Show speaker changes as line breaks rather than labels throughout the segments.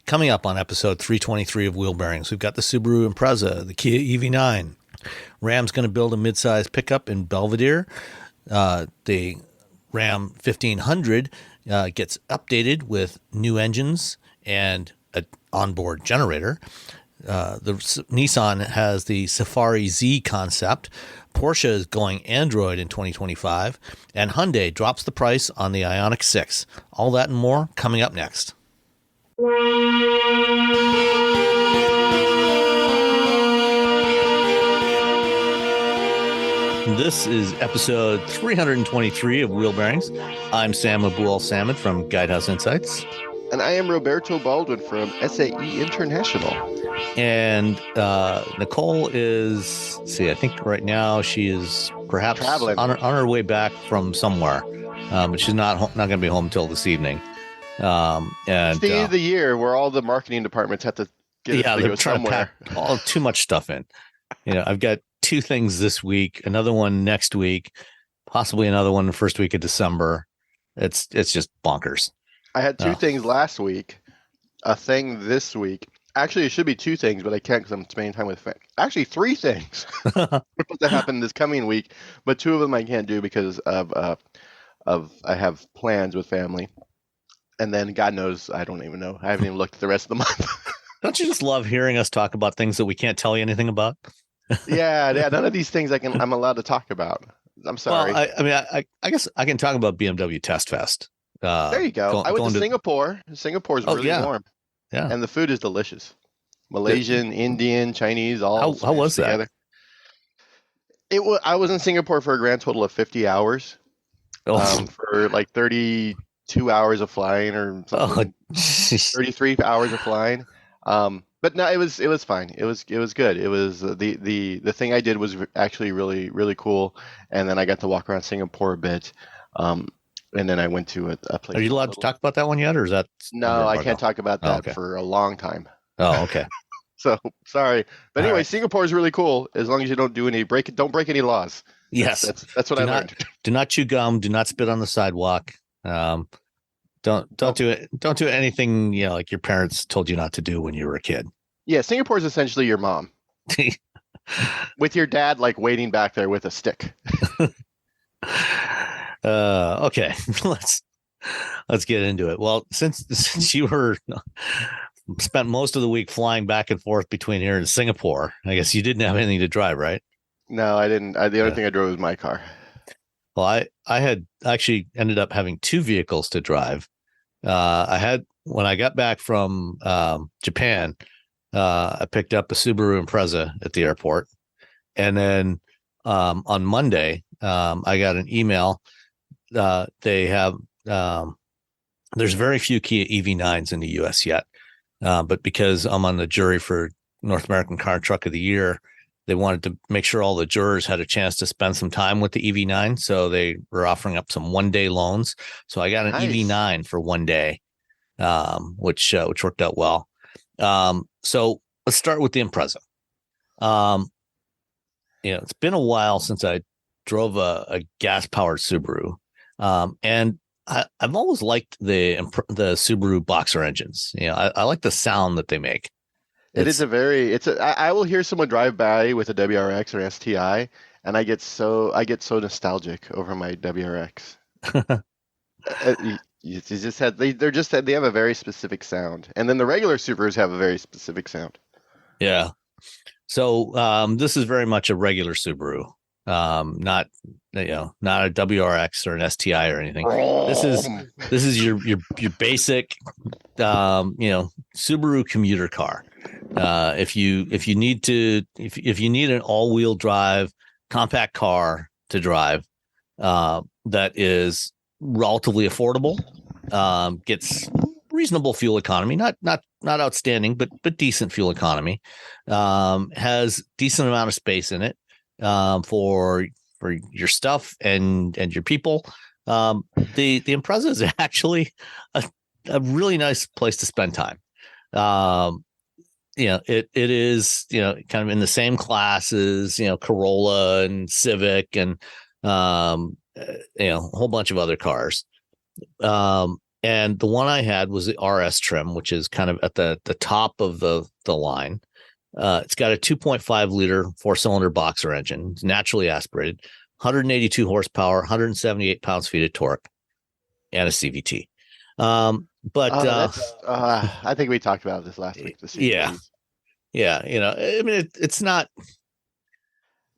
Coming up on episode 323 of Wheel Bearings, we've got the Subaru Impreza, the Kia EV9. Ram's going to build a midsize pickup in Belvedere. The Ram 1500 gets updated with new engines and an onboard generator. The Nissan has the Safari Z concept. Porsche is going Android in 2025. And Hyundai drops the price on the Ioniq 6. All that and more coming up next. This is episode 323 of Wheel Bearings. I'm Sam Abu-Al-Samad from Guidehouse Insights.
And I am Roberto Baldwin from SAE International.
And Nicole is, I think right now she is perhaps
traveling
on her way back from somewhere. But she's not going to be home until this evening. And
it's the end of the year where all the marketing departments have to get
they're
go
trying
somewhere.
to pack too much stuff in. I've got 2 things this week, another one next week, possibly another one the first week of December. It's just bonkers.
I had 2 things last week, a thing this week. Actually, it should be 2 things, but I can't because I'm spending time with family. Actually, 3 things supposed to happen this coming week, but 2 of them I can't do because of I have plans with family. And then God knows, I don't even know. I haven't even looked at the rest of the month.
Don't you just love hearing us talk about things that we can't tell you anything about?
Yeah. None of these things I'm allowed to talk about. I'm sorry.
Well, I guess I can talk about BMW Test Fest.
There you go. I went to Singapore. Singapore is really warm.
Yeah.
And the food is delicious. Malaysian, Indian, Chinese, all.
How was that?
Together. I was in Singapore for a grand total of 50 hours. For like 32 hours of flying or something. 33 hours of flying. But no, it was fine. It was good. It was the thing I did was actually really, really cool. And then I got to walk around Singapore a bit. And then I went to a place.
Are you allowed to talk about that one yet, or is that?
No, I can't talk about that for a long time.
Oh, okay.
So sorry, but anyway,
right.
Singapore is really cool as long as you don't break any laws.
Yes,
that's what I learned.
Do not chew gum. Do not spit on the sidewalk. Don't do anything like your parents told you not to do when you were a kid.
Yeah, Singapore is essentially your mom, with your dad like waiting back there with a stick.
Okay, let's get into it. Well, since you spent most of the week flying back and forth between here and Singapore, I guess you didn't have anything to drive, right?
No, I didn't. The only thing I drove was my car.
Well, I had actually ended up having 2 vehicles to drive. When I got back from Japan, I picked up a Subaru Impreza at the airport, and then on Monday, I got an email. They have there's very few Kia EV9s in the U.S. yet, but because I'm on the jury for North American Car Truck of the Year, they wanted to make sure all the jurors had a chance to spend some time with the EV9, so they were offering up some 1-day loans. So I got an EV9 for 1 day, which worked out well. So let's start with the Impreza. It's been a while since I drove a gas-powered Subaru. And I've always liked the Subaru Boxer engines. I like the sound that they make. I will hear someone drive by with a WRX or STI, and I get so nostalgic over my WRX. They have a very specific sound, and then the regular Subarus have a very specific sound. Yeah. So this is very much a regular Subaru. Not a WRX or an STI or anything. This is your basic Subaru commuter car. If you need an all-wheel drive compact car to drive, that is relatively affordable, gets reasonable fuel economy, not outstanding, but decent fuel economy, has decent amount of space in it, for your stuff and your people. The Impreza is actually a really nice place to spend time. It is, kind of in the same class as, Corolla and Civic and, a whole bunch of other cars. And the one I had was the RS trim, which is kind of at the top of the line. It's got a 2.5 liter 4-cylinder boxer engine. It's naturally aspirated, 182 horsepower, 178 pounds-feet of torque, and a CVT.
I think we talked about this last week.
Yeah. I mean, it's not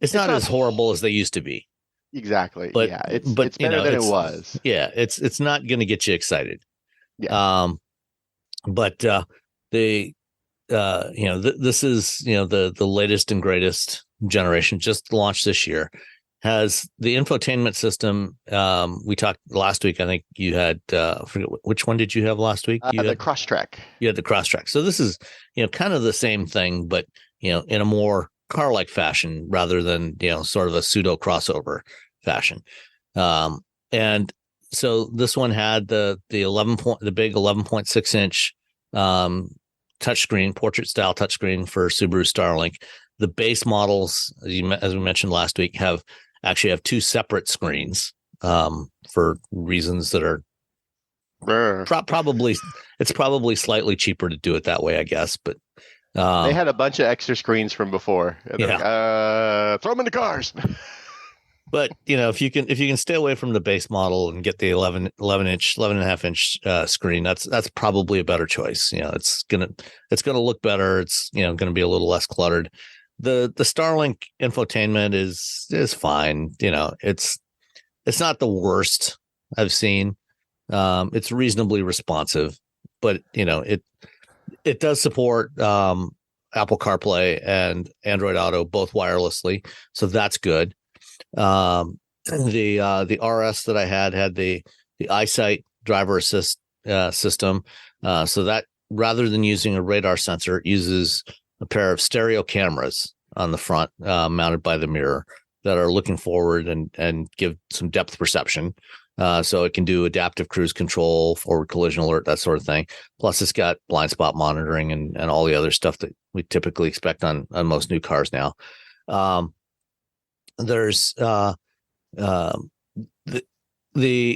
as horrible as they used to be.
Exactly.
But,
yeah, it's better than it was.
Yeah, it's not going to get you excited.
Yeah.
This is the latest and greatest generation, just launched this year. Has the infotainment system. We talked last week. I think you had forget which one did you have last week?
The Crosstrek.
You had the Crosstrek. So this is kind of the same thing, but in a more car-like fashion rather than sort of a pseudo crossover fashion. And so this one had the big 11.6 inch touchscreen, portrait style touchscreen for Subaru Starlink. The base models, as we mentioned last week, have two separate screens for reasons that are probably slightly cheaper to do it that way, I guess. But
they had a bunch of extra screens from before. Like, throw them in the cars.
But if you can stay away from the base model and get the 11.5 inch screen, that's probably a better choice. It's gonna look better. It's gonna be a little less cluttered. The Starlink infotainment is fine. It's not the worst I've seen. It's reasonably responsive, but it does support Apple CarPlay and Android Auto both wirelessly, so that's good. The RS that I had the EyeSight driver assist system, so that rather than using a radar sensor, it uses a pair of stereo cameras on the front mounted by the mirror that are looking forward and give some depth perception. So it can do adaptive cruise control, forward collision alert, that sort of thing. Plus it's got blind spot monitoring and all the other stuff that we typically expect on most new cars now. There's the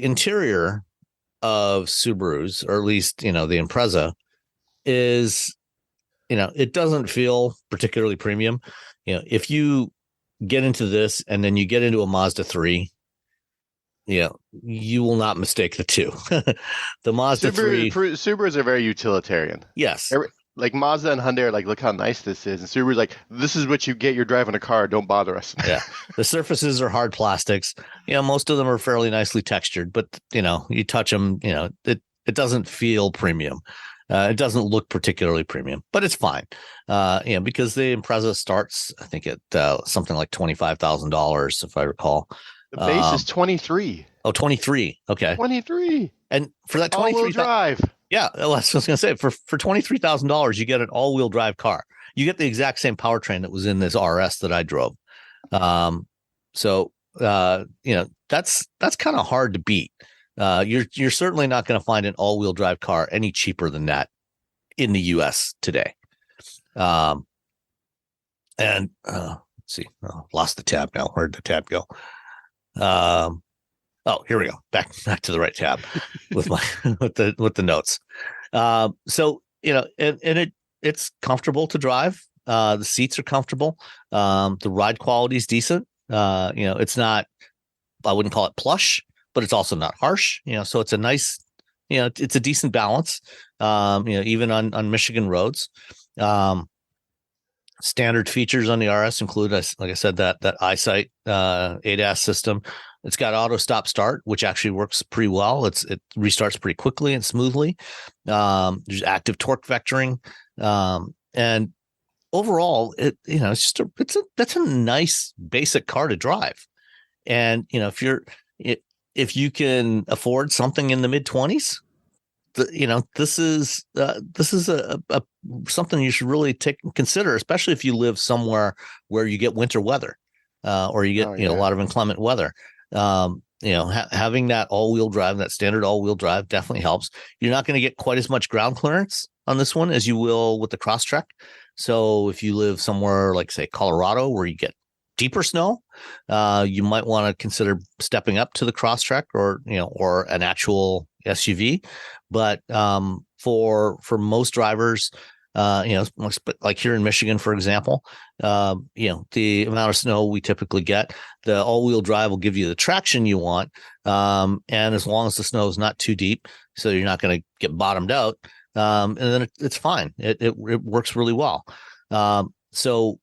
interior of Subarus, or at least the Impreza, is it doesn't feel particularly premium. If you get into this and then you get into a Mazda 3, you will not mistake the two. The Mazda 3
Subarus are very utilitarian.
Yes.
Like Mazda and Hyundai are like, look how nice this is. And Subaru's like, this is what you get. You're driving a car. Don't bother us.
Yeah. The surfaces are hard plastics. Most of them are fairly nicely textured, but you touch them, it doesn't feel premium. It doesn't look particularly premium, but it's fine. Because the Impreza starts, I think, at something like $25,000, if I recall.
The base is 23.
Oh, 23. Okay.
23.
And for that 23
drive. Yeah,
that's what I was going to say. For $23,000, you get an all-wheel drive car. You get the exact same powertrain that was in this RS that I drove. So that's kind of hard to beat. You're certainly not going to find an all-wheel drive car any cheaper than that in the US today. Let's see. Lost the tab now. Where'd the tab go? Oh, here we go. Back to the right tab with my with the notes. So it's comfortable to drive. The seats are comfortable. The ride quality is decent. It's not, I wouldn't call it plush, but it's also not harsh. So it's a nice, it's a decent balance. Even on Michigan roads. Standard features on the RS include, like I said, that EyeSight ADAS system. It's got auto stop start, which actually works pretty well. It restarts pretty quickly and smoothly. There's active torque vectoring, and overall, that's a nice basic car to drive. And if you can afford something in the mid-20s, this is a something you should really consider, especially if you live somewhere where you get winter weather, or you get a lot of inclement weather. Having that all-wheel drive, that standard all-wheel drive, definitely helps. You're not going to get quite as much ground clearance on this one as you will with the Crosstrek. So if you live somewhere like, say, Colorado, where you get deeper snow, you might want to consider stepping up to the Crosstrek, or an actual SUV, but for most drivers, like here in Michigan, for example, the amount of snow we typically get, the all-wheel drive will give you the traction you want, and as long as the snow is not too deep, so you're not going to get bottomed out, and then it's fine. It works really well. So,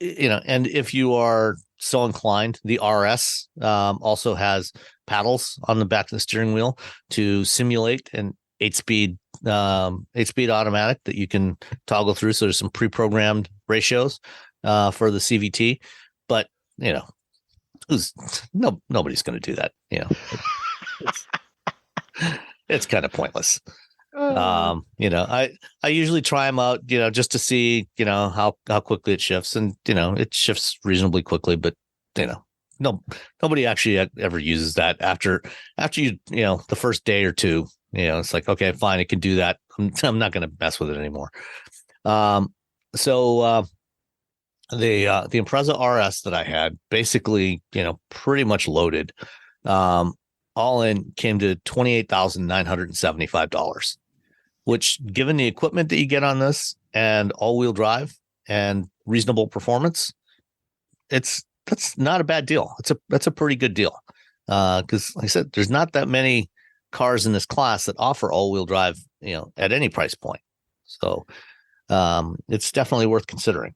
and if you are so inclined, the RS also has paddles on the back of the steering wheel to simulate an 8-speed automatic that you can toggle through. So there's some pre-programmed ratios for the CVT, but nobody's going to do that. It's kind of pointless. I usually try them out, just to see, how quickly it shifts, and it shifts reasonably quickly, but nobody actually ever uses that after you the first day or two. It's like, okay, fine, it can do that. I'm not going to mess with it anymore. So the Impreza RS that I had, basically, pretty much loaded, all in, came to $28,975, which, given the equipment that you get on this and all-wheel drive and reasonable performance, that's not a bad deal. That's a pretty good deal. Because, like I said, there's not that many cars in this class that offer all-wheel drive, at any price point. So it's definitely worth considering.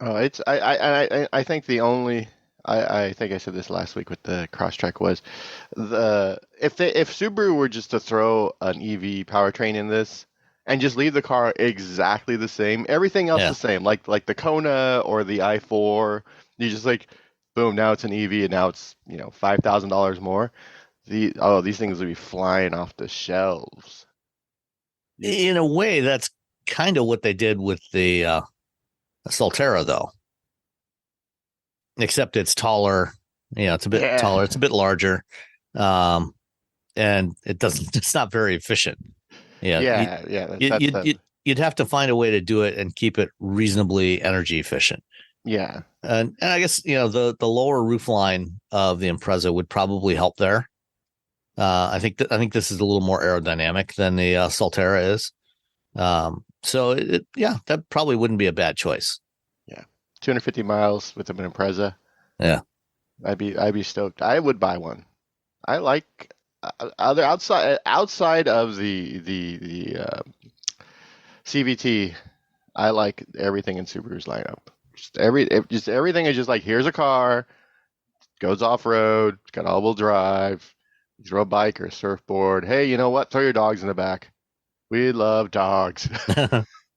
Oh, I think the only, I think I said this last week with the Crosstrek, was if Subaru were just to throw an EV powertrain in this and just leave the car exactly the same, everything else the same, like the Kona or the i4, you just like, boom, now it's an EV and now it's $5,000 more. These things would be flying off the shelves.
In a way, that's kind of what they did with the Solterra, though. Except it's taller, it's a bit taller, it's a bit larger, and it's not very efficient. You'd have to find a way to do it and keep it reasonably energy efficient.
Yeah,
and I guess the lower roof line of the Impreza would probably help there. I think this is a little more aerodynamic than the Solterra is. So that probably wouldn't be a bad choice.
Yeah, 250 miles with an Impreza.
Yeah,
I'd be stoked. I would buy one. I like other outside of the CVT. I like everything in Subaru's lineup. Just everything is just like, here's a car, goes off road, it's got all-wheel drive. You throw a bike or a surfboard. Hey, you know what? Throw your dogs in the back. We love dogs.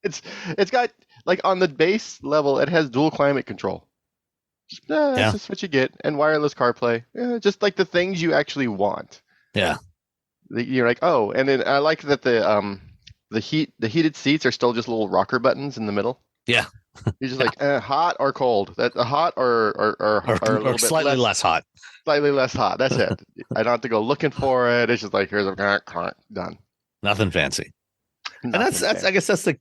It's got, like, on the base level, it has dual climate control. That's just what you get, and wireless CarPlay. Just like the things you actually want.
Yeah.
You're like, oh, and then I like that the heated seats are still just little rocker buttons in the middle.
Yeah.
You're just like, hot or cold. That hot or a little bit
slightly less hot.
Slightly less hot. That's it. I don't have to go looking for it. It's just like, here's a done.
Nothing fancy. And that's I guess that's the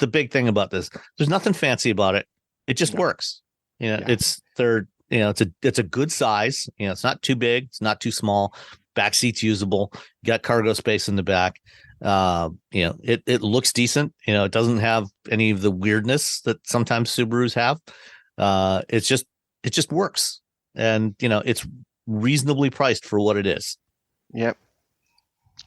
big thing about this. There's nothing fancy about it. It just works. It's a good size. It's not too big. It's not too small. Back seat's usable. You got cargo space in the back. It looks decent. It doesn't have any of the weirdness that sometimes Subarus have. It just works, and it's reasonably priced for what it is.
Yep.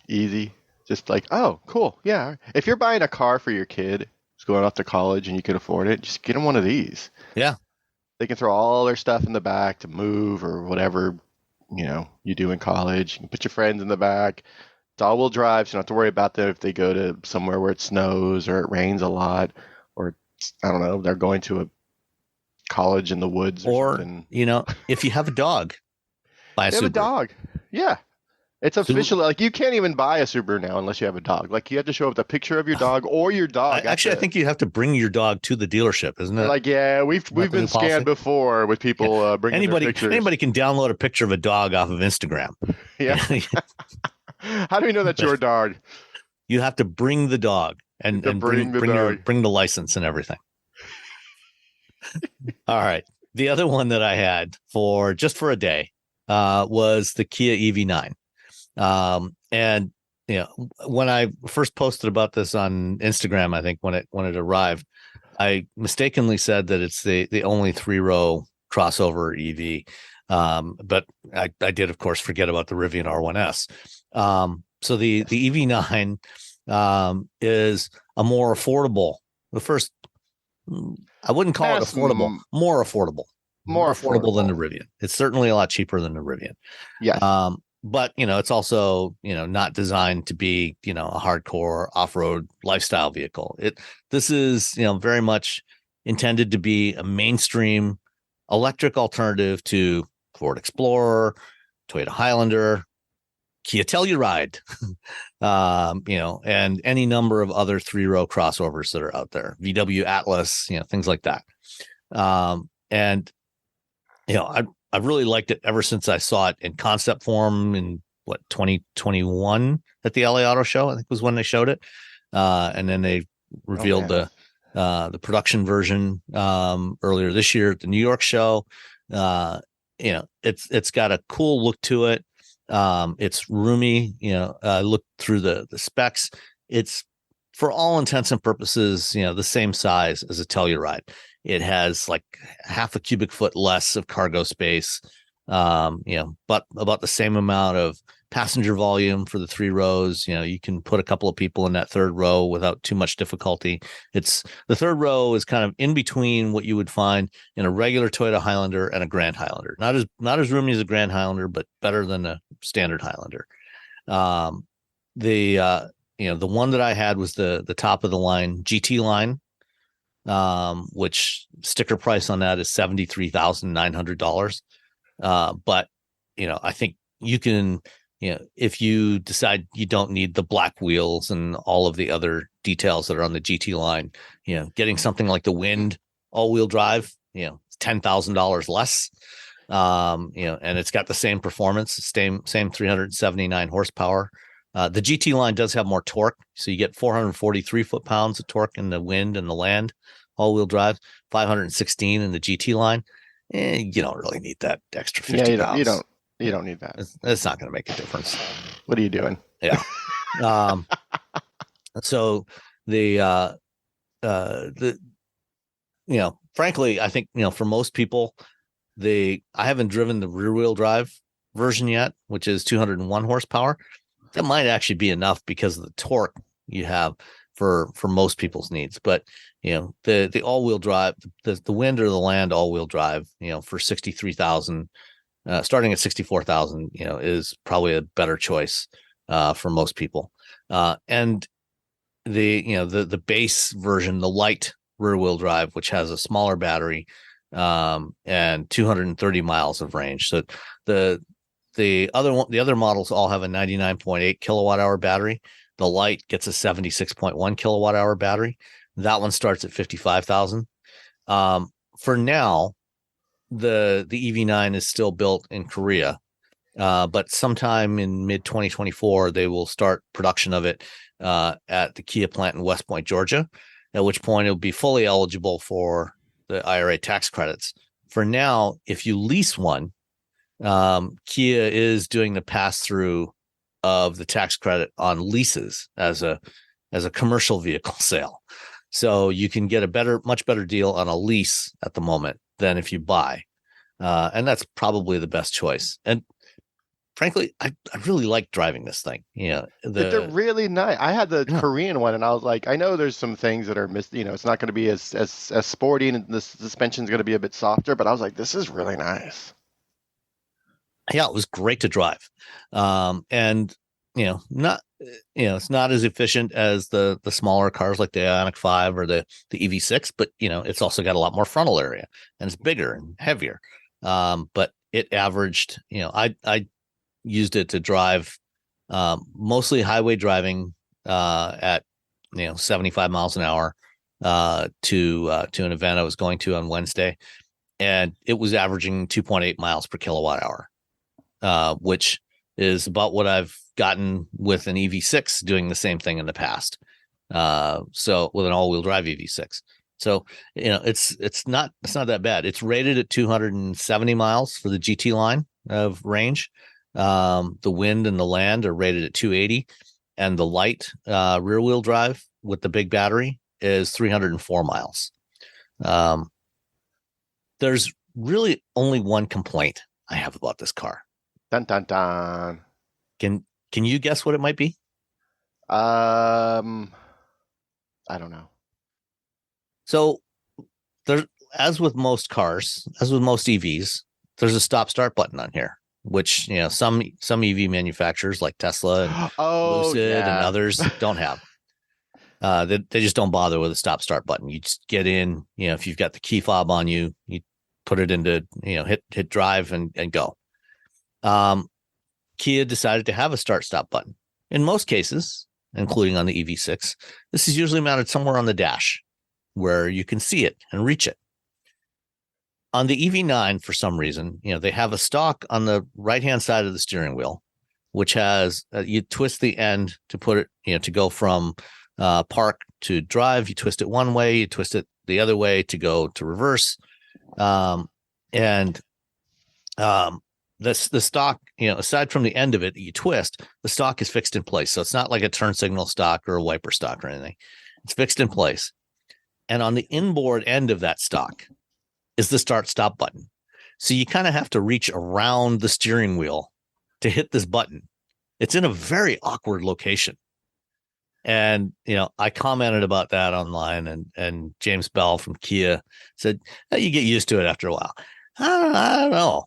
Easy. Just like, oh, cool. Yeah. If you're buying a car for your kid who's going off to college and you can afford it, just get them one of these.
Yeah.
They can throw all their stuff in the back to move or whatever, you do in college. You can put your friends in the back. It's all-wheel drive, so you don't have to worry about them if they go to somewhere where it snows or it rains a lot, or I don't know, they're going to a college in the woods or something.
If you have a dog, buy a Subaru.
Have a dog. Yeah. It's official. Like, you can't even buy a Subaru now unless you have a dog. Like, you have to show up the picture of your dog or your dog.
I think you have to bring your dog to the dealership, isn't it?
Like, yeah, we've been scanned before with people bringing their pictures.
Anybody can download a picture of a dog off of Instagram.
Yeah. How do we know that's your dog?
You have to bring the dog and bring the license and everything. All right. The other one that I had for a day was the Kia EV9. And when I first posted about this on Instagram, I think when it arrived, I mistakenly said that it's the only 3-row crossover EV. But I did, of course, forget about the Rivian R1S. So the EV9 is a more affordable. The first, I wouldn't call it affordable, more affordable than the Rivian. It's certainly a lot cheaper than the Rivian.
Yes.
But it's also not designed to be a hardcore off-road lifestyle vehicle. This is very much intended to be a mainstream electric alternative to Ford Explorer, Toyota Highlander, Kia Telluride, and any number of other 3-row crossovers that are out there, VW Atlas, things like that. And I've really liked it ever since I saw it in concept form in 2021 at the LA Auto Show, I think was when they showed it. And then they revealed the production version earlier this year at the New York show. It's got a cool look to it. It's roomy. I looked through the specs. It's, for all intents and purposes, the same size as a Telluride. It has like half a cubic foot less of cargo space, but about the same amount of passenger volume for the 3 rows. You can put a couple of people in that 3rd row without too much difficulty. The 3rd row is kind of in between what you would find in a regular Toyota Highlander and a Grand Highlander. Not as roomy as a Grand Highlander, but better than a standard Highlander. The one that I had was the top of the line GT line, which sticker price on that is $73,900. But I think you can, if you decide you don't need the black wheels and all of the other details that are on the GT line, getting something like the Wind all-wheel drive, it's $10,000 less. And it's got the same performance, same 379 horsepower. The GT line does have more torque, so you get 443 foot-pounds of torque in the Wind and the Land all-wheel drive, 516 in the GT line. You don't really need that extra 50 pounds.
You don't need that.
It's not going to make a difference.
What are you doing?
Yeah. So frankly, I think, for most people, I haven't driven the rear-wheel drive version yet, which is 201 horsepower. That might actually be enough because of the torque you have for most people's needs. But the all-wheel drive, the Wind or the Land all-wheel drive, for 63,000, starting at 64,000, is probably a better choice for most people. And the base version, the light rear-wheel drive, which has a smaller battery and 230 miles of range. So the other models all have a 99.8 kilowatt hour battery. The Light gets a 76.1 kilowatt hour battery. That one starts at 55,000. For now, the EV9 is still built in Korea, but sometime in mid 2024 they will start production of it at the Kia plant in West Point, Georgia. At which point it will be fully eligible for the IRA tax credits. For now, if you lease one, Kia is doing the pass through of the tax credit on leases as a commercial vehicle sale. So you can get a much better deal on a lease at the moment than if you buy. And that's probably the best choice. And frankly, I really like driving this thing.
They're really nice. I had the Korean one, and I was like, I know there's some things that are it's not going to be as sporty, and the suspension's going to be a bit softer. But I was like, this is really nice.
Yeah, it was great to drive. And not it's not as efficient as the smaller cars like the Ioniq 5 or the EV6, but it's also got a lot more frontal area and it's bigger and heavier. But it averaged, I used it to drive mostly highway driving at 75 miles an hour to an event I was going to on Wednesday, and it was averaging 2.8 miles per kilowatt hour, which is about what I've gotten with an EV6 doing the same thing in the past. So with an all-wheel drive EV6. So, it's not that bad. It's rated at 270 miles for the GT line of range. The wind and the land are rated at 280, and the light rear wheel drive with the big battery is 304 miles. There's really only one complaint I have about this car.
Dun dun dun.
Can you guess what it might be?
I don't know.
So there, as with most cars, as with most EVs, there's a stop start button on here, which some EV manufacturers like Tesla and Lucid and others don't have. They just don't bother with a stop start button. You just get in, if you've got the key fob on you, you put it into, hit drive and go. Kia decided to have a start stop button. In most cases, including on the EV6, this is usually mounted somewhere on the dash where you can see it and reach it. On the EV9, for some reason, they have a stalk on the right-hand side of the steering wheel, which has, you twist the end to put it, to go from park to drive. You twist it one way, you twist it the other way to go to reverse. The stock, aside from the end of it that you twist, the stock is fixed in place. So it's not like a turn signal stock or a wiper stock or anything. It's fixed in place. And on the inboard end of that stock is the start stop button. So you kind of have to reach around the steering wheel to hit this button. It's in a very awkward location. And, I commented about that online, and James Bell from Kia said, you get used to it after a while. I don't know.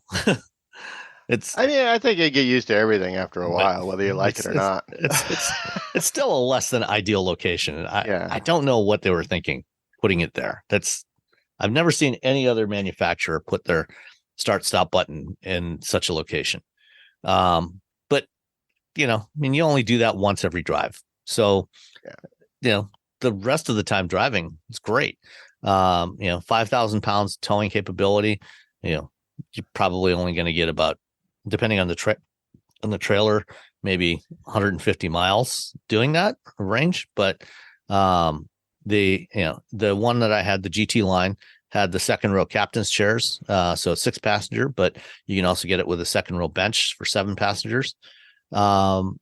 I think you get used to everything after a while, whether you like it or not.
It's still a less than ideal location. I don't know what they were thinking putting it there. I've never seen any other manufacturer put their start stop button in such a location. But you only do that once every drive. So, the rest of the time driving is great. 5,000 pounds towing capability. You're probably only going to get about, depending on the trailer, maybe 150 miles doing that range. But the one that I had, the GT line, had the second row captain's chairs, so it's 6 passenger, but you can also get it with a second row bench for 7 passengers. And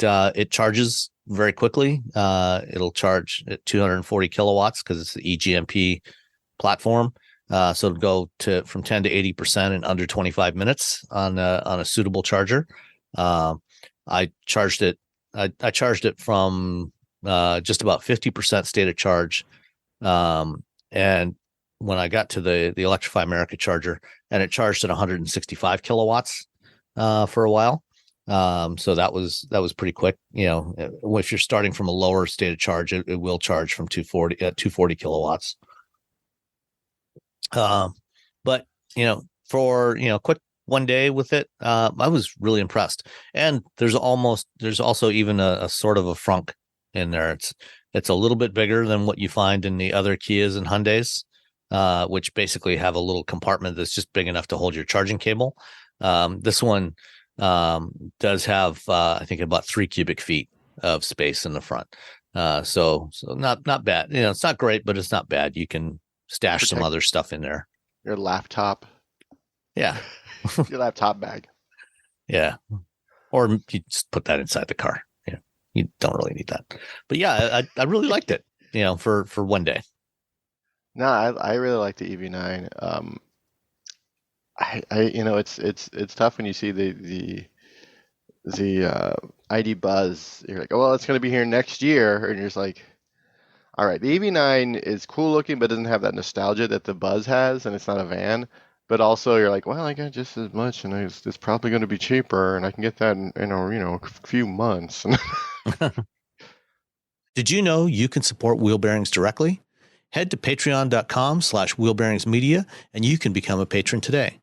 it charges very quickly. It'll charge at 240 kilowatts because it's the eGMP platform. So it'll go from 10 to 80% in under 25 minutes on a suitable charger. I charged it from just about 50% state of charge. And when I got to the Electrify America charger, and it charged at 165 kilowatts for a while. So that was pretty quick. If you're starting from a lower state of charge, it will charge from 240 kilowatts. But for quick one day with it, I was really impressed. And there's also even a sort of a frunk in there. It's a little bit bigger than what you find in the other Kias and Hyundais, which basically have a little compartment that's just big enough to hold your charging cable. This one does have I think about 3 cubic feet of space in the front. So not bad. It's not great, but it's not bad. You can stash some other stuff in there.
Your laptop.
Yeah.
Your laptop bag.
Yeah. Or you just put that inside the car. You don't really need that. But yeah, I really liked it, for one day.
No, I really like the EV9. It's tough when you see the ID Buzz. You're like, oh, well, it's going to be here next year, and you're just like, all right, the EV9 is cool looking, but doesn't have that nostalgia that the Buzz has, and it's not a van. But also, you're like, well, I got just as much, and it's probably going to be cheaper, and I can get that in a few months.
Did you know you can support Wheel Bearings directly? Head to patreon.com/wheelbearingsmedia, and you can become a patron today.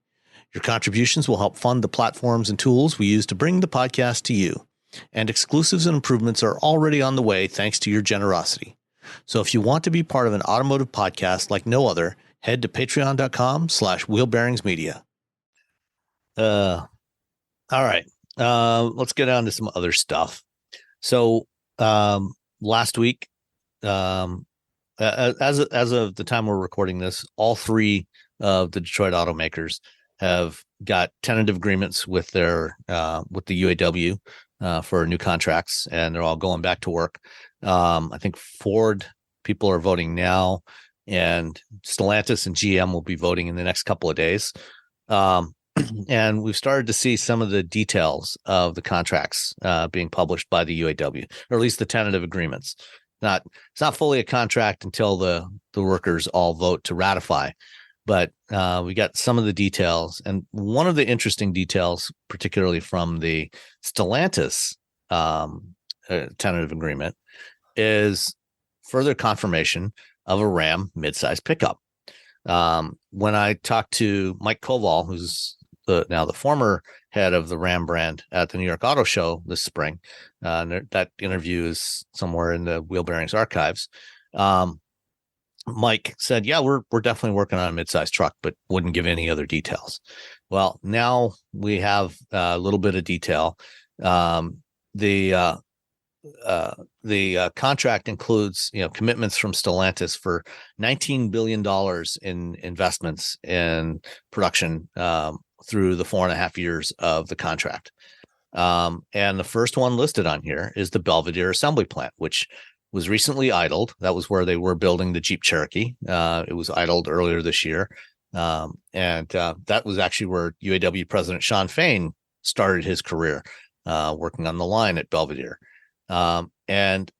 Your contributions will help fund the platforms and tools we use to bring the podcast to you. And exclusives and improvements are already on the way thanks to your generosity. So if you want to be part of an automotive podcast like no other, head to patreon.com/wheelbearingsmedia. All right. Let's get on to some other stuff. So last week, as of the time we're recording this, all 3 of the Detroit automakers have got tentative agreements with their with the UAW for new contracts, and they're all going back to work. I think Ford people are voting now, and Stellantis and GM will be voting in the next couple of days. And we've started to see some of the details of the contracts being published by the UAW, or at least the tentative agreements. It's not fully a contract until the workers all vote to ratify, but we got some of the details. And one of the interesting details, particularly from the Stellantis tentative agreement, is further confirmation of a Ram midsize pickup. When I talked to Mike Koval, who's now the former head of the Ram brand at the New York Auto Show this spring, that interview is somewhere in the Wheel Bearings archives. Mike said, "Yeah, we're definitely working on a midsize truck, but wouldn't give any other details." Well, now we have a little bit of detail. The contract includes, commitments from Stellantis for $19 billion in investments in production through the 4.5 years of the contract. And the first one listed on here is the Belvidere assembly plant, which was recently idled. That was where they were building the Jeep Cherokee. It was idled earlier this year. And that was actually where UAW President Sean Fain started his career, working on the line at Belvidere. And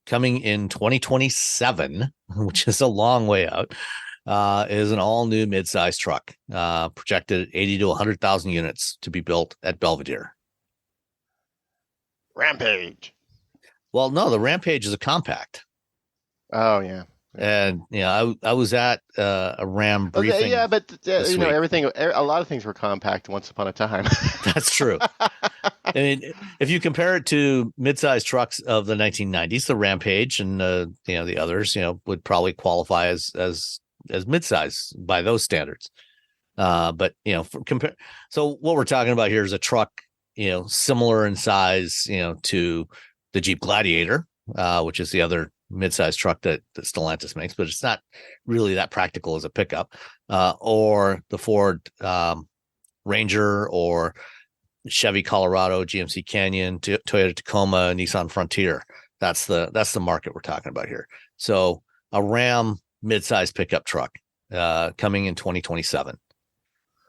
coming in 2027, which is a long way out, is an all-new midsize truck, projected 80 to 100,000 units to be built at Belvidere.
Rampage.
Well, no, the Rampage is a compact.
Oh, yeah.
And I was at a Ram briefing.
Yeah, but everything. A lot of things were compact once upon a time.
That's true. I mean, if you compare it to midsize trucks of the 1990s, the Rampage and the others, would probably qualify as midsize by those standards. But so what we're talking about here is a truck, similar in size, to the Jeep Gladiator, which is the other midsize truck that Stellantis makes, but it's not really that practical as a pickup, or the Ford Ranger, or Chevy Colorado, GMC Canyon, Toyota Tacoma, Nissan Frontier. That's the market we're talking about here. So a Ram midsize pickup truck coming in 2027.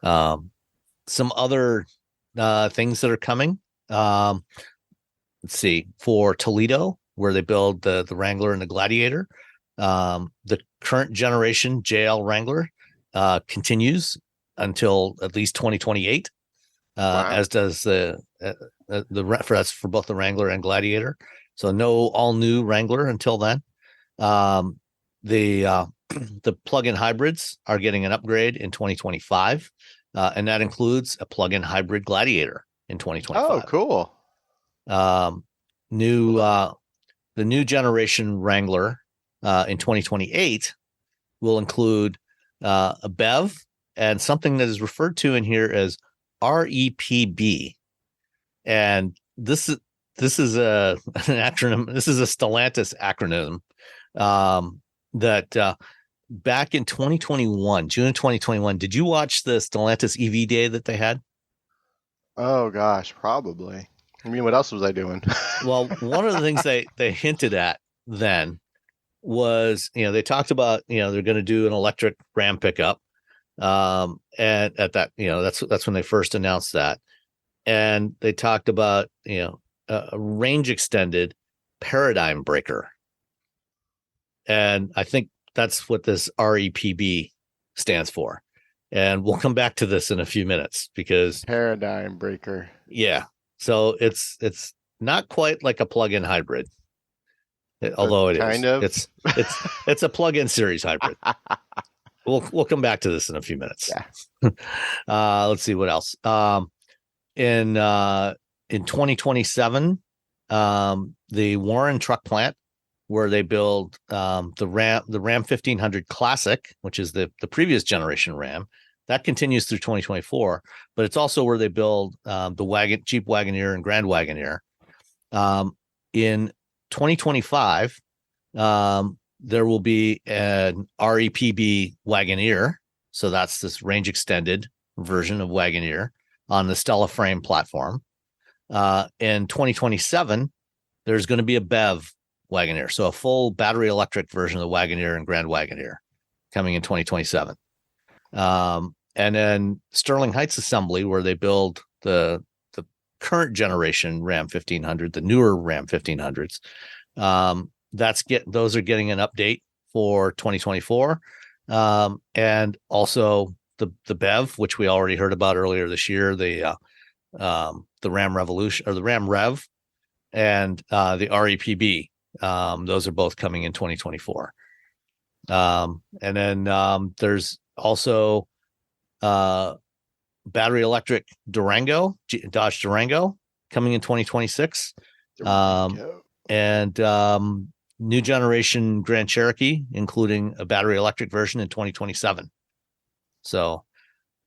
Some other things that are coming. Let's see, for Toledo, where they build the Wrangler and the Gladiator. The current generation JL Wrangler continues until at least 2028, wow. As does that's for both the Wrangler and Gladiator. So no all new Wrangler until then. The plug-in hybrids are getting an upgrade in 2025, and that includes a plug-in hybrid Gladiator in 2025.
Oh, cool.
The new generation Wrangler in 2028 will include a BEV and something that is referred to in here as REPB. And this is an acronym. This is a Stellantis acronym that back in 2021, June of 2021, did you watch the Stellantis EV Day that they had?
Oh, gosh, probably. I mean, what else was I doing?
Well, one of the things they hinted at then was, they talked about, they're going to do an electric Ram pickup. And at that, that's when they first announced that. And they talked about, a range extended paradigm breaker. And I think that's what this REPB stands for. And we'll come back to this in a few minutes because
paradigm breaker.
Yeah. So it's not quite like a plug-in hybrid, although it
kind of.
It's a plug-in series hybrid. We'll come back to this in a few minutes.
Yeah.
Let's see what else. In 2027, the Warren truck plant, where they build the Ram 1500 Classic, which is the previous generation Ram, that continues through 2024. But it's also where they build the Jeep Wagoneer and Grand Wagoneer. In 2025, there will be an REPB Wagoneer. So that's this range extended version of Wagoneer on the Stella frame platform. In 2027, there's going to be a BEV Wagoneer, so a full battery electric version of the Wagoneer and Grand Wagoneer coming in 2027. And then Sterling Heights Assembly, where they build the current generation Ram 1500, the newer Ram 1500s. Those are getting an update for 2024. And also the BEV, which we already heard about earlier this year, the Ram Revolution or the Ram Rev and the REPB. Those are both coming in 2024. And then there's also battery electric Dodge Durango coming in 2026. And new generation Grand Cherokee, including a battery electric version in 2027. So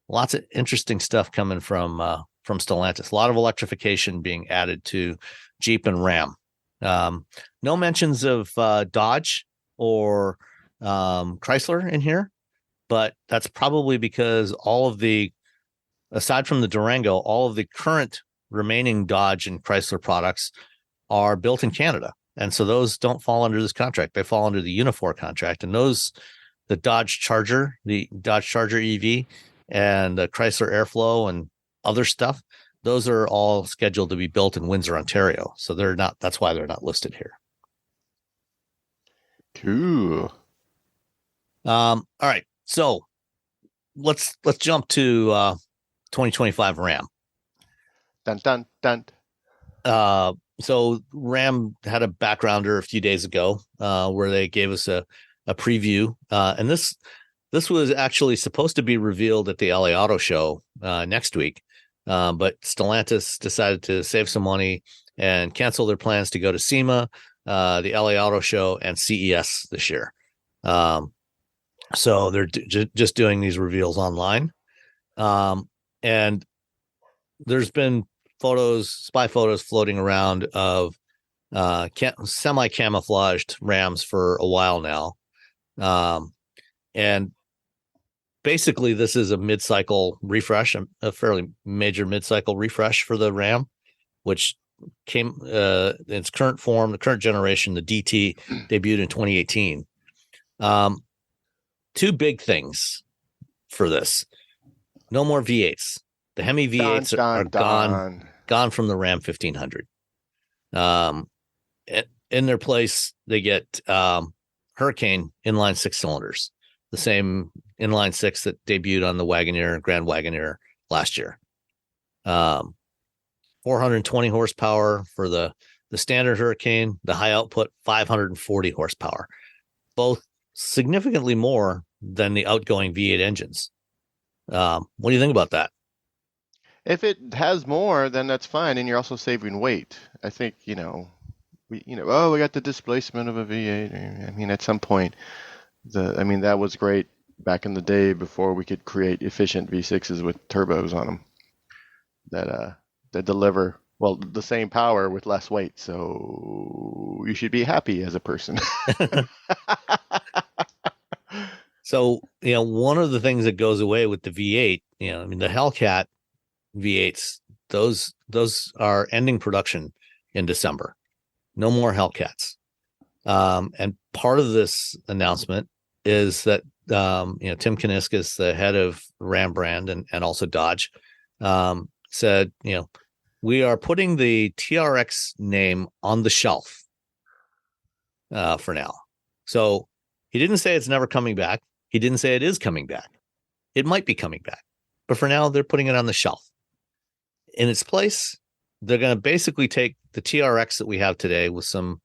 lots of interesting stuff coming from Stellantis. A lot of electrification being added to Jeep and Ram. No mentions of Dodge or Chrysler in here, but that's probably because aside from the Durango, all of the current remaining Dodge and Chrysler products are built in Canada. And so those don't fall under this contract. They fall under the Unifor contract. And the Dodge Charger, the Dodge Charger EV and the Chrysler Airflow and other stuff, those are all scheduled to be built in Windsor, Ontario. So that's why they're not listed here.
Cool.
All right. So let's jump to 2025 Ram.
Dun, dun, dun.
So Ram had a backgrounder a few days ago where they gave us a preview. And this was actually supposed to be revealed at the LA Auto Show next week. But Stellantis decided to save some money and cancel their plans to go to SEMA, the LA Auto Show, and CES this year. So they're just doing these reveals online. And there's been spy photos floating around of semi-camouflaged Rams for a while now. And basically, this is a mid-cycle refresh, a fairly major mid-cycle refresh for the Ram, which came in its current form, the current generation, the DT, debuted in 2018. Two big things for this. No more V8s. The Hemi V8s are gone from the Ram 1500. In their place, they get Hurricane inline 6 cylinders, the same inline 6 that debuted on the Wagoneer and Grand Wagoneer last year. 420 horsepower for the standard Hurricane, the high output 540 horsepower, both significantly more than the outgoing V8 engines. What do you think about that?
If it has more, then that's fine, and you're also saving weight. I think we got the displacement of a V8. I mean, at some point, that was great back in the day before we could create efficient V6s with turbos on them that deliver the same power with less weight. So you should be happy as a person.
So one of the things that goes away with the V8, the Hellcat V8s, those are ending production in December. No more Hellcats. And part of this announcement is that Tim Kuniskis, the head of Ram brand and also Dodge, said, we are putting the TRX name on the shelf for now. So he didn't say it's never coming back. He didn't say it is coming back. It might be coming back. But for now, they're putting it on the shelf. In its place, they're going to basically take the TRX that we have today with some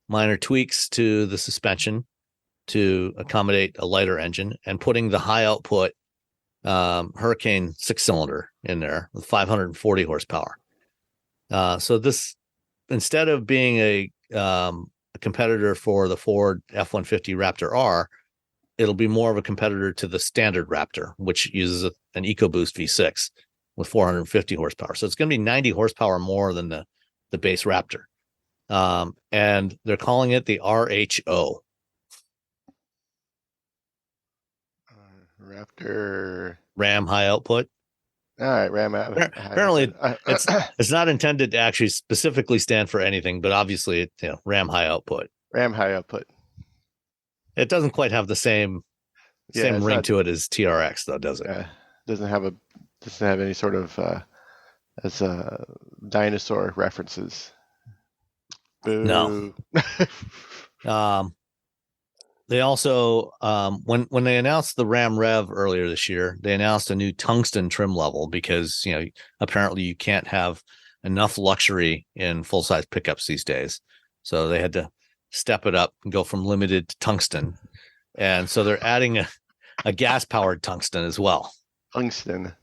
minor tweaks to the suspension to accommodate a lighter engine and putting the high output Hurricane 6-cylinder in there with 540 horsepower. So this, instead of being a competitor for the Ford F-150 Raptor R, it'll be more of a competitor to the standard Raptor, which uses an EcoBoost V6 with 450 horsepower. So it's going to be 90 horsepower more than the base Raptor. And they're calling it the RHO.
Raptor.
Ram high output.
All right, Ram.
Apparently, it's not intended to actually specifically stand for anything, but obviously, Ram high output.
Ram high output.
It doesn't quite have the same ring to it as TRX, though, does it?
Yeah, doesn't have any sort of dinosaur references. Boo.
No. They also, when they announced the Ram Rev earlier this year, they announced a new tungsten trim level because, apparently you can't have enough luxury in full-size pickups these days. So they had to step it up and go from limited to tungsten. And so they're adding a gas-powered tungsten as well.
Tungsten.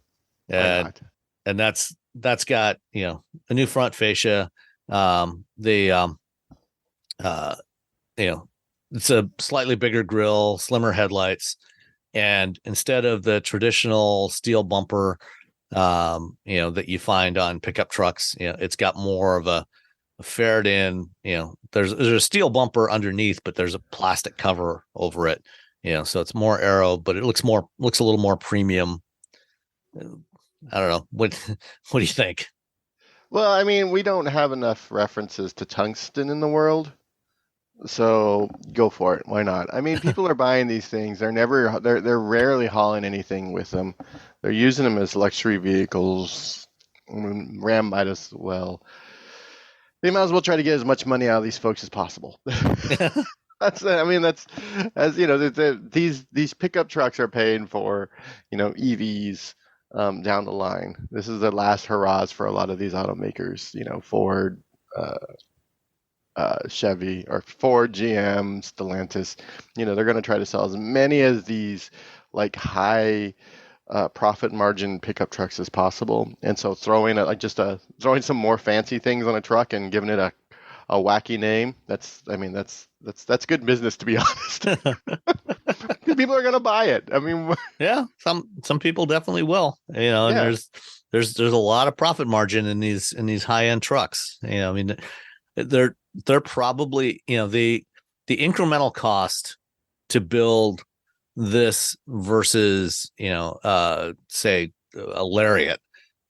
And that's got, a new front fascia. It's a slightly bigger grille, slimmer headlights, and instead of the traditional steel bumper, that you find on pickup trucks, it's got more of a fared in. There's a steel bumper underneath, but there's a plastic cover over it. So it's more aero, but it looks a little more premium. I don't know. What do you think?
Well, I mean, we don't have enough references to tungsten in the world. So go for it. Why not? I mean, people are buying these things. They're rarely hauling anything with them. They're using them as luxury vehicles. Ram might as well. They might as well try to get as much money out of these folks as possible. These pickup trucks are paying for, EVs down the line. This is the last hurrahs for a lot of these automakers. Ford, Chevy, or Ford, GM, Stellantis. They're going to try to sell as many of these like high profit margin pickup trucks as possible. And so throwing some more fancy things on a truck and giving it a wacky name, that's good business, to be honest. People are going to buy it. I mean,
yeah, some people definitely will. And there's a lot of profit margin in these high end trucks. They're probably, the incremental cost to build this versus, say a Lariat,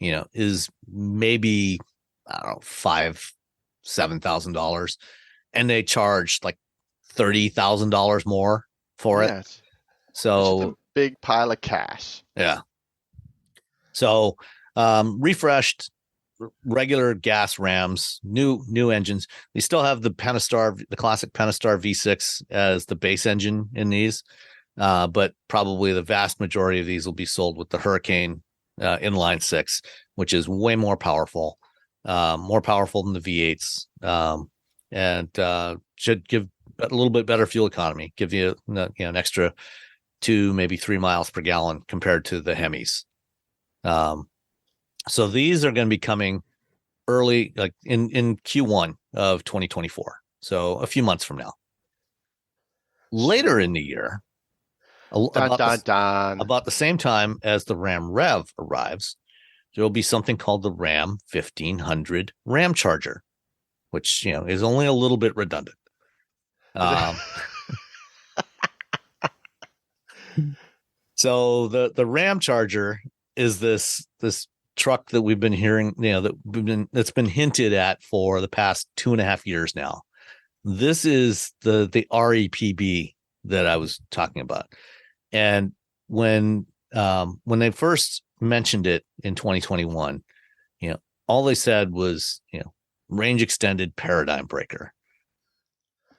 is maybe, I don't know, $7,000, and they charge like $30,000 more for it. So
it's a big pile of cash.
Yeah. So refreshed regular gas Rams, new engines. They still have the classic Pentastar V6 as the base engine in these, but probably the vast majority of these will be sold with the Hurricane inline six, which is way more powerful than the V8s, and should give a little bit better fuel economy, give you an extra 2, maybe 3 miles per gallon compared to the Hemis. So these are going to be coming early, like in Q1 of 2024. So a few months from now. Later in the year, about the same time as the Ram Rev arrives, there will be something called the Ram 1500 Ramcharger, which is only a little bit redundant. So the Ramcharger is this truck that we've been hearing, that's been hinted at for the past 2.5 years now. This is the REPB that I was talking about. And when they first mentioned it in 2021, all they said was, range extended paradigm breaker.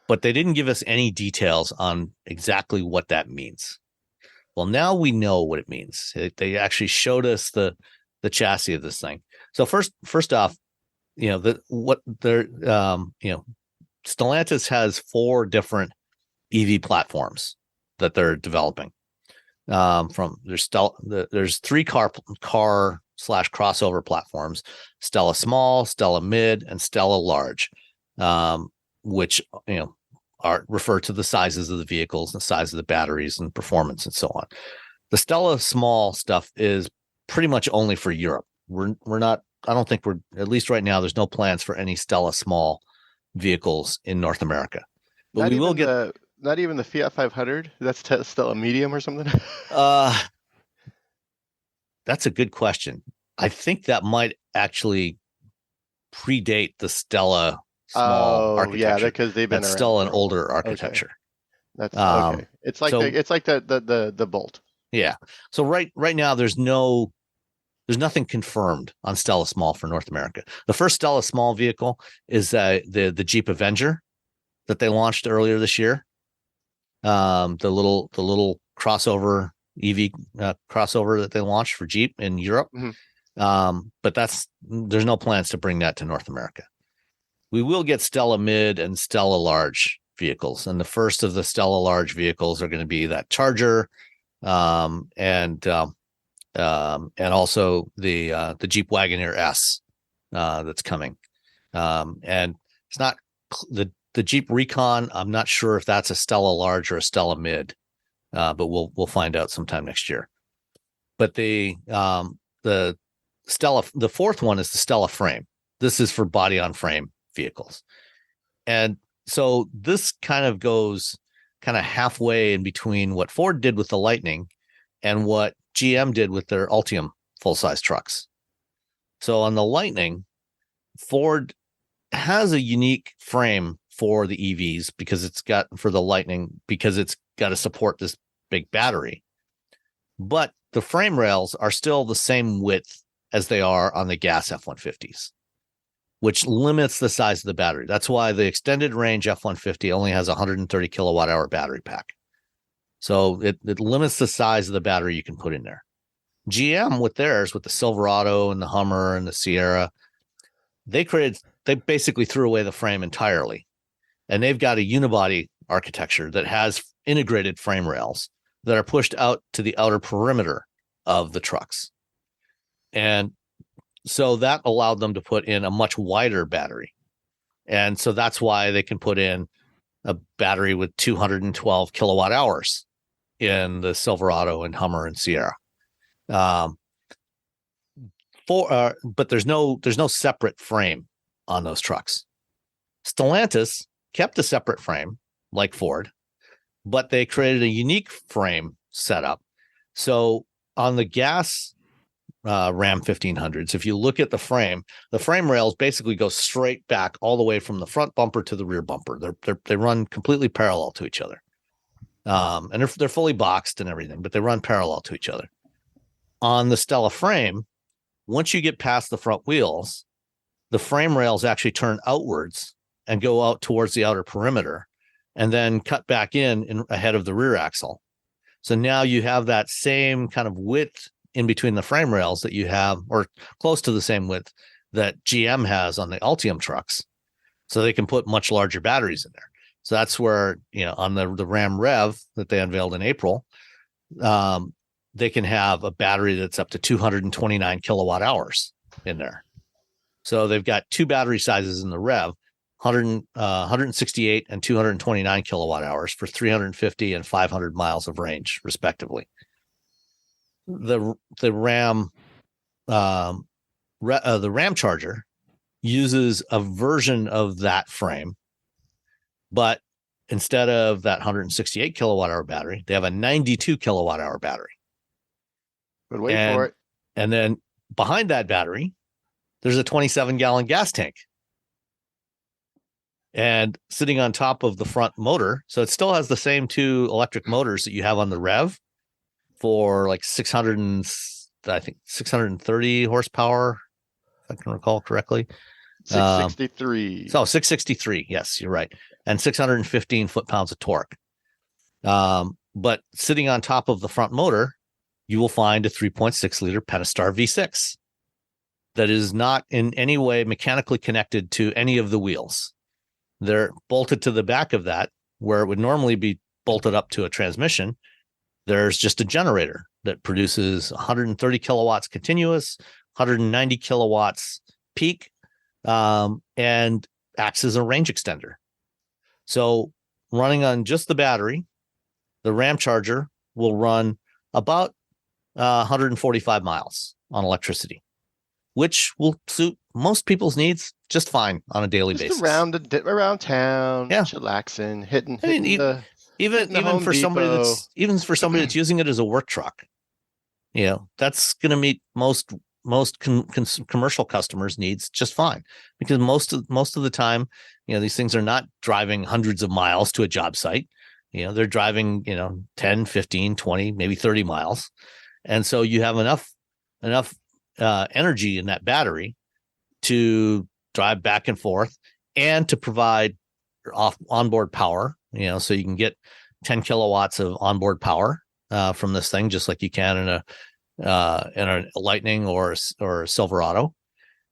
But they didn't give us any details on exactly what that means. Well, now we know what it means. They actually showed us the chassis of this thing. So first off, Stellantis has 4 different EV platforms that they're developing. There's 3 car/crossover platforms: Stella Small, Stella Mid, and Stella Large, which are refer to the sizes of the vehicles and the size of the batteries and performance and so on. The Stella Small stuff is pretty much only for Europe. We're not, I don't think at least right now, there's no plans for any Stella Small vehicles in North America. But we will get
not even the Fiat 500. That's still a medium or something.
That's a good question. I think that might actually predate the Stella small architecture.
Yeah, because they've been
That's
around
still an
for a
older
while.
architecture.
Okay. That's okay. It's like the Bolt.
Yeah. So right now there's nothing confirmed on Stella Small for North America. The first Stella Small vehicle is the Jeep Avenger that they launched earlier this year. The little crossover EV crossover that they launched for Jeep in Europe.
Mm-hmm.
But there's no plans to bring that to North America. We will get Stella Mid and Stella Large vehicles, and the first of the Stella Large vehicles are going to be that Charger, and also the Jeep Wagoneer S that's coming. And it's not the Jeep Recon. I'm not sure if that's a Stella Large or a Stella Mid, but we'll find out sometime next year. But the Stella, the fourth one is the Stella Frame. This is for body on frame vehicles, and so this kind of goes halfway in between what Ford did with the Lightning and what GM did with their Ultium full-size trucks. So on the Lightning, Ford has a unique frame for the EVs because it's got to support this big battery. But the frame rails are still the same width as they are on the gas F-150s, which limits the size of the battery. That's why the extended range F-150 only has a 130 kilowatt hour battery pack. So it limits the size of the battery you can put in there. GM with theirs, with the Silverado and the Hummer and the Sierra, they basically threw away the frame entirely. And they've got a unibody architecture that has integrated frame rails that are pushed out to the outer perimeter of the trucks. And so that allowed them to put in a much wider battery. And so that's why they can put in a battery with 212 kilowatt hours in the Silverado and Hummer and Sierra. But there's no separate frame on those trucks. Stellantis kept a separate frame like Ford, but they created a unique frame setup. So on the gas Ram 1500s, if you look at the frame rails basically go straight back all the way from the front bumper to the rear bumper. They run completely parallel to each other. And they're fully boxed and everything, but they run parallel to each other. On the Stella frame, once you get past the front wheels, the frame rails actually turn outwards and go out towards the outer perimeter and then cut back in ahead of the rear axle. So now you have that same kind of width in between the frame rails that you have, or close to the same width that GM has on the Ultium trucks. So they can put much larger batteries in there. So that's where, on the Ram Rev that they unveiled in April, they can have a battery that's up to 229 kilowatt hours in there. So they've got two battery sizes in the Rev, 168 and 229 kilowatt hours for 350 and 500 miles of range, respectively. The Ramcharger uses a version of that frame, but instead of that 168 kilowatt hour battery, they have a 92 kilowatt hour battery.
But wait for it.
And then behind that battery, there's a 27-gallon gas tank. And sitting on top of the front motor, so it still has the same two electric motors that you have on the Rev for like 630 horsepower, if I can recall correctly.
663.
663. Yes, you're right. And 615 foot-pounds of torque. But sitting on top of the front motor, you will find a 3.6 liter Pentastar V6 that is not in any way mechanically connected to any of the wheels. They're bolted to the back of that, where it would normally be bolted up to a transmission. There's just a generator that produces 130 kilowatts continuous, 190 kilowatts peak, and acts as a range extender. So running on just the battery, the Ramcharger will run about 145 miles on electricity, which will suit most people's needs just fine on a daily basis.
Around town, chillaxing, hitting the
Even for somebody that's using it as a work truck, that's going to meet most commercial customers' needs just fine, because most of the time, these things are not driving hundreds of miles to a job site. They're driving 10, 15, 20, maybe 30 miles, and so you have enough energy in that battery to drive back and forth and to provide onboard power, so you can get 10 kilowatts of onboard power from this thing, just like you can in a Lightning or a Silverado.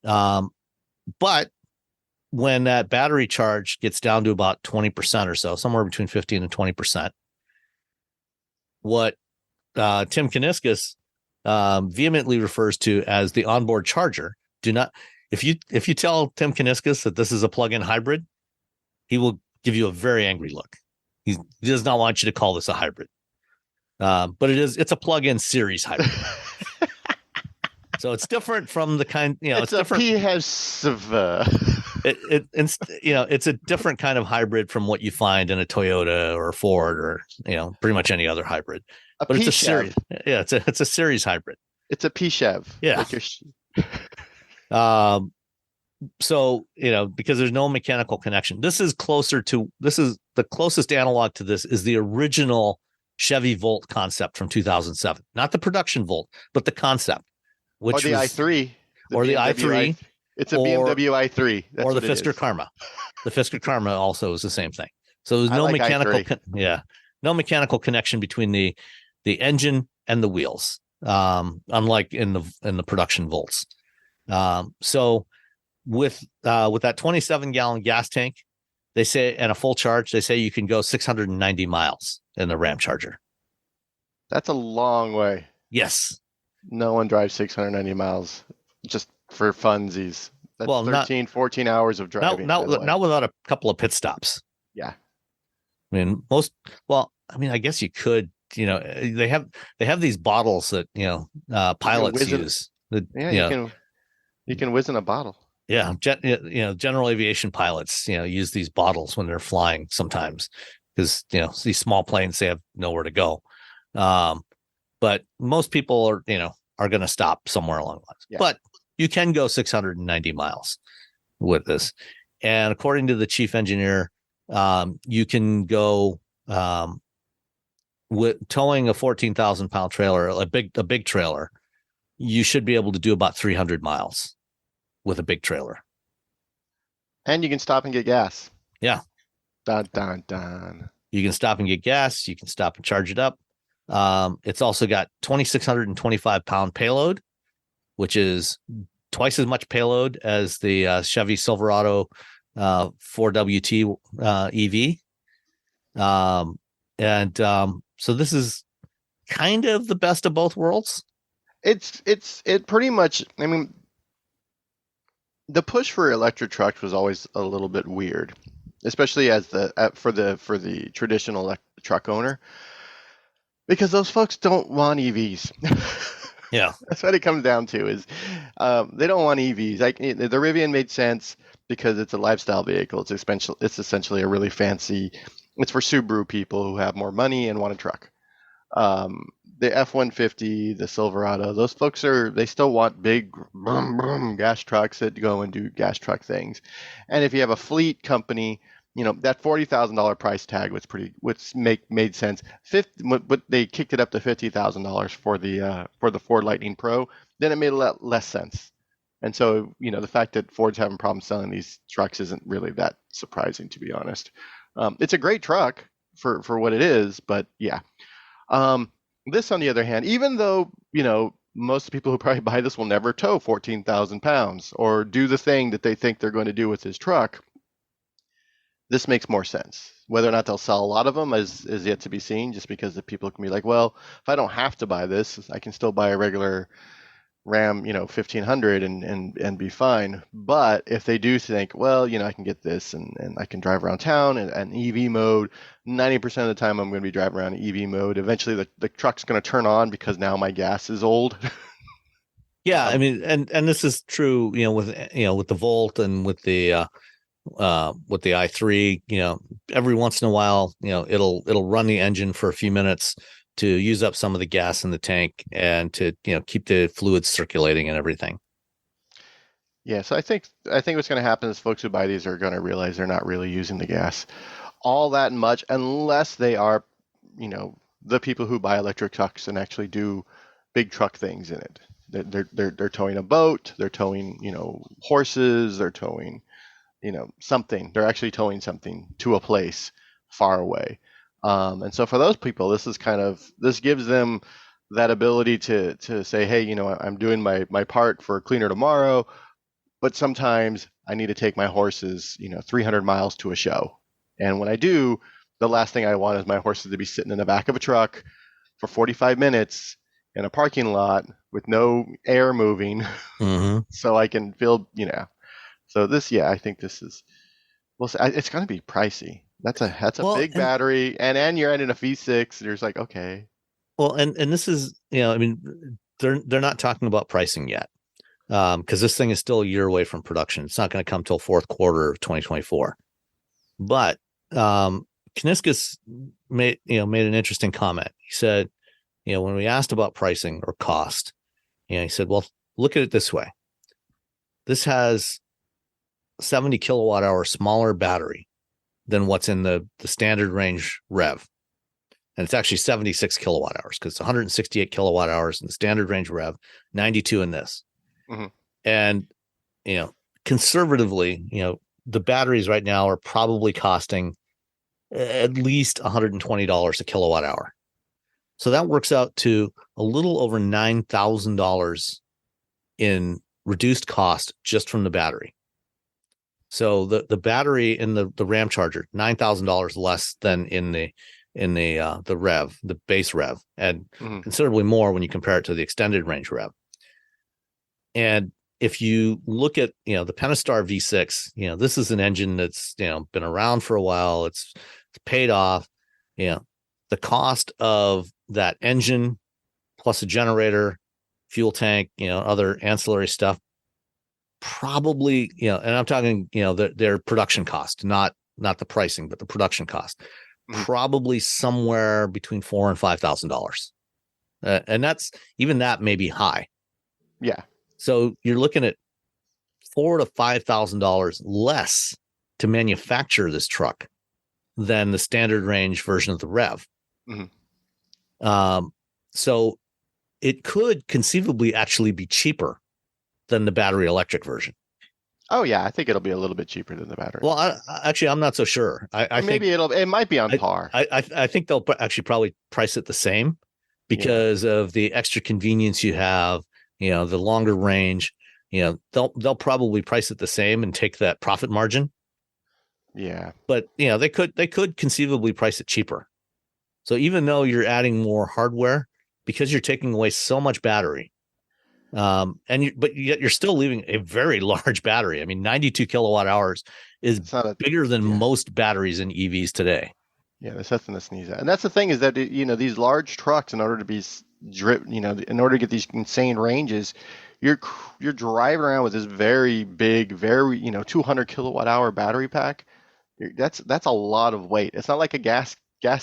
But when that battery charge gets down to about 20% or so, somewhere between 15 and 20%, what Tim Kuniskis vehemently refers to as the onboard charger, if you tell Tim Kuniskis that this is a plug-in hybrid, he will give you a very angry look. He does not want you to call this a hybrid. But it's a plug-in series hybrid. So it's different from the kind, it's different. It's a different kind of hybrid from what you find in a Toyota or a Ford or, pretty much any other hybrid. But it's a series. Yeah, it's a series hybrid.
It's a PHEV.
Yeah. So, because there's no mechanical connection. This is the closest analog to this is the original Chevy Volt concept from 2007, not the production Volt, but the concept,
or the i3,
or the i3.
It's a BMW i3,
or the Fisker Karma. The Fisker Karma also is the same thing. So there's no no mechanical connection between the engine and the wheels, unlike in the production Volts. So with that 27-gallon gas tank, they say, and a full charge, they say you can go 690 miles in the Ramcharger.
That's a long way.
Yes.
No one drives 690 miles just for funsies. That's 14 hours of driving.
Not without a couple of pit stops.
Yeah.
I mean, I guess you could, they have these bottles that, pilots use.
You can whiz in a bottle.
Yeah. General aviation pilots, use these bottles when they're flying sometimes, because, these small planes, they have nowhere to go. But most people are going to stop somewhere along the lines. Yeah. But you can go 690 miles with this. And according to the chief engineer, you can go with towing a 14,000 pound trailer, a big trailer. You should be able to do about 300 miles with a big trailer.
And you can stop and get gas.
Yeah.
Dun, dun, dun.
You can stop and get gas. You can stop and charge it up. It's also got 2,625 pound payload, which is twice as much payload as the Chevy Silverado 4WT EV. So this is kind of the best of both worlds.
It pretty much, I mean, the push for electric trucks was always a little bit weird, especially for the traditional truck owner, because those folks don't want EVs.
Yeah,
that's what it comes down to, is they don't want EVs. Like the Rivian made sense because it's a lifestyle vehicle. It's essentially a really fancy. It's for Subaru people who have more money and want a truck. The F-150, the Silverado, those folks they still want big brum, brum, gas trucks that go and do gas truck things. And if you have a fleet company, that $40,000 price tag made sense. But they kicked it up to $50,000 for the Ford Lightning Pro. Then it made a lot less sense. And so, the fact that Ford's having problems selling these trucks isn't really that surprising, to be honest. It's a great truck for what it is, but yeah. This, on the other hand, even though, most people who probably buy this will never tow 14,000 pounds or do the thing that they think they're going to do with this truck, this makes more sense. Whether or not they'll sell a lot of them is yet to be seen, just because the people can be like, well, if I don't have to buy this, I can still buy a regular Ram, 1500 and be fine. But if they do think, well, I can get this and I can drive around town and EV mode, 90% of the time I'm going to be driving around in EV mode. Eventually the truck's going to turn on because now my gas is old.
Yeah, I mean, and this is true, with the Volt and with the with the i3, every once in a while, it'll run the engine for a few minutes to use up some of the gas in the tank and to, keep the fluids circulating and everything.
Yeah, so I think what's going to happen is folks who buy these are going to realize they're not really using the gas all that much unless they are, the people who buy electric trucks and actually do big truck things in it. They're towing a boat, they're towing, horses, they're towing, something. They're actually towing something to a place far away. And so for those people, this gives them that ability to say, hey, I'm doing my part for Cleaner Tomorrow, but sometimes I need to take my horses, 300 miles to a show. And when I do, the last thing I want is my horses to be sitting in the back of a truck for 45 minutes in a parking lot with no air moving, so I can feel, So I think this is, it's going to be pricey. That's a big battery, and you're adding a V6. You're just like, okay.
Well, and this is, they're not talking about pricing yet, because this thing is still a year away from production. It's not going to come till fourth quarter of 2024. But Kniskus made an interesting comment. He said, when we asked about pricing or cost, he said, well, look at it this way. This has 70 kilowatt hour smaller battery than what's in the standard range REV. And it's actually 76 kilowatt hours because it's 168 kilowatt hours in the standard range REV, 92 in this. Mm-hmm. And, conservatively, the batteries right now are probably costing at least $120 a kilowatt hour. So that works out to a little over $9,000 in reduced cost just from the battery. So the battery in the Ramcharger, $9,000 less than in the REV, the base REV, and considerably more when you compare it to the extended range REV. And if you look at, the Pentastar V6, this is an engine that's, been around for a while. It's paid off. The cost of that engine plus a generator, fuel tank, other ancillary stuff, probably, and I'm talking, their production cost, not the pricing, but the production cost, probably somewhere between $4,000 and $5,000. And that may be high.
Yeah.
So you're looking at $4,000 to $5,000 less to manufacture this truck than the standard range version of the REV. So it could conceivably actually be cheaper than the battery electric version.
Oh yeah, I think it'll be a little bit cheaper than the battery.
Well, I'm not so sure. I
maybe
think
it might be on par.
I think they'll actually probably price it the same because of the extra convenience you have. The longer range. They'll probably price it the same and take that profit margin.
Yeah, but
they could conceivably price it cheaper. So even though you're adding more hardware, because you're taking away so much battery, but yet you're still leaving a very large battery. I mean, 92 kilowatt hours is bigger than most batteries in EVs today.
Yeah, there's nothing to sneeze at. And that's the thing is that these large trucks, in order to be in order to get these insane ranges, you're driving around with this very big, very 200 kilowatt hour battery pack. That's a lot of weight. It's not like a gas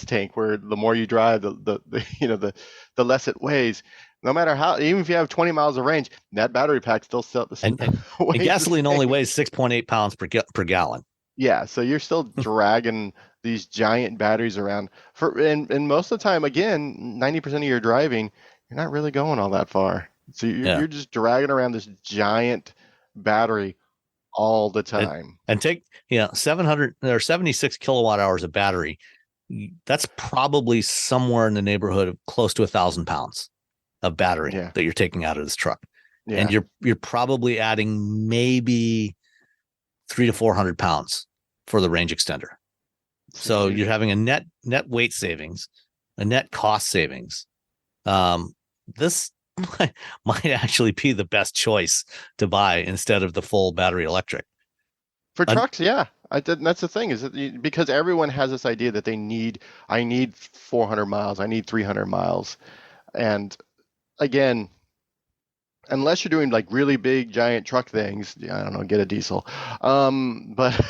tank where the more you drive, the less it weighs. No matter how, even if you have 20 miles of range, that battery pack still the same.
And gasoline only weighs 6.8 pounds per gallon.
Yeah, so you're still dragging these giant batteries around and most of the time, again, 90% of your driving, you're not really going all that far. So you're just dragging around this giant battery all the time.
And take 700 or 76 kilowatt hours of battery. That's probably somewhere in the neighborhood of close to 1,000 pounds of battery that you're taking out of this truck. Yeah. And you're probably adding maybe 300 to 400 pounds for the range extender. So you're having a net weight savings, a net cost savings. This might actually be the best choice to buy instead of the full battery electric.
For trucks, yeah. That's the thing, is that because everyone has this idea that I need 400 miles, I need 300 miles. And again, unless you're doing like really big giant truck things, I don't know, get a diesel. But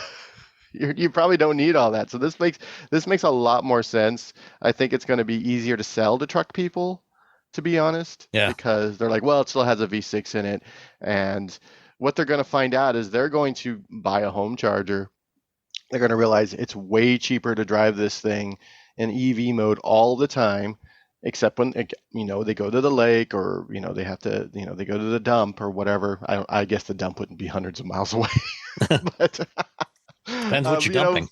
you probably don't need all that. So this makes a lot more sense. I think it's going to be easier to sell to truck people, to be honest,
Yeah.
because they're like, well, it still has a V6 in it, and what they're going to find out is they're going to buy a home charger. They're going to realize it's way cheaper to drive this thing in EV mode all the time, except when they go to the lake, or they have to they go to the dump or whatever. I guess the dump wouldn't be hundreds of miles away, but
Depends what you're dumping.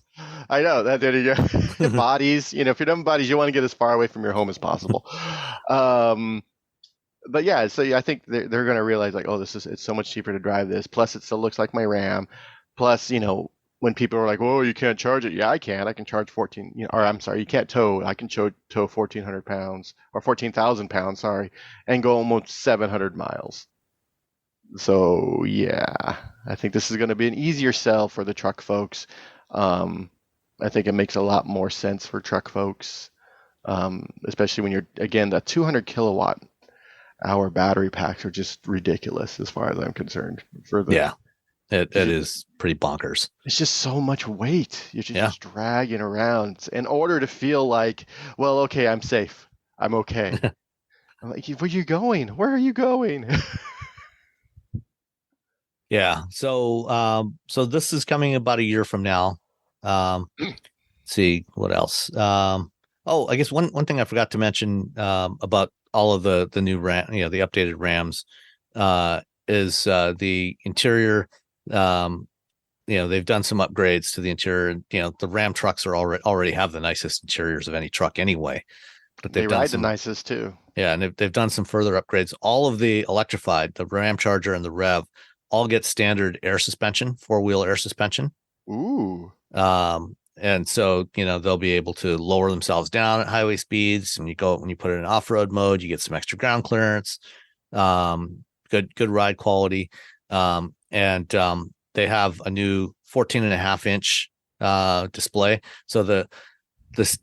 I know that. There you go. Bodies. If you're dumping bodies, you want to get as far away from your home as possible. But yeah, so I think they're going to realize like, oh, it's so much cheaper to drive this. Plus, it still looks like my Ram. Plus, when people are like, "Oh, you can't charge it," yeah, I can. I can charge 14. Or I'm sorry, you can't tow. I can tow 1,400 pounds or 14,000 pounds. Sorry, and go almost 700 miles. So yeah, I think this is going to be an easier sell for the truck folks. I think it makes a lot more sense for truck folks, especially when you're, again, the 200 kilowatt hour battery packs are just ridiculous as far as I'm concerned.
It is pretty bonkers.
It's just so much weight. You're just dragging around in order to feel like, well, okay, I'm safe. I'm okay. I'm like, where are you going? Where are you going?
Yeah. So this is coming about a year from now. Let's see what else. I guess one thing I forgot to mention about all of the new Ram, the updated Rams, is the interior. They've done some upgrades to the interior. The Ram trucks are already have the nicest interiors of any truck anyway. But
they ride the nicest too.
Yeah, and they've done some further upgrades. All of the electrified, the Ramcharger and the Rev, all get standard air suspension, 4-wheel air suspension.
Ooh.
And so, they'll be able to lower themselves down at highway speeds. When you put it in off-road mode, you get some extra ground clearance, good ride quality. And they have a new 14.5-inch display. So the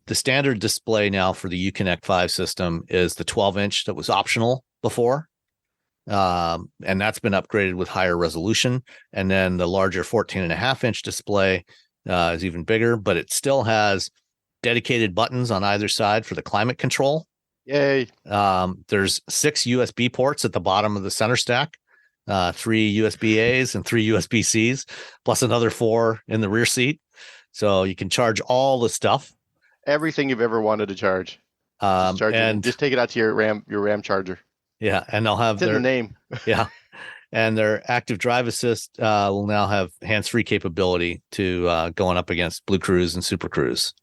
standard display now for the Uconnect 5 system is the 12-inch that was optional before. And that's been upgraded with higher resolution. And then the larger 14.5-inch display is even bigger, but it still has dedicated buttons on either side for the climate control.
Yay.
There's 6 USB ports at the bottom of the center stack, 3 USB A's and 3 USB C's, plus another 4 in the rear seat. So you can charge all the stuff.
Everything you've ever wanted to charge. Just take it out to your Ramcharger.
Yeah, and they'll have
their name.
Yeah. And their active drive assist will now have hands-free capability to going up against Blue Cruise and Super Cruise.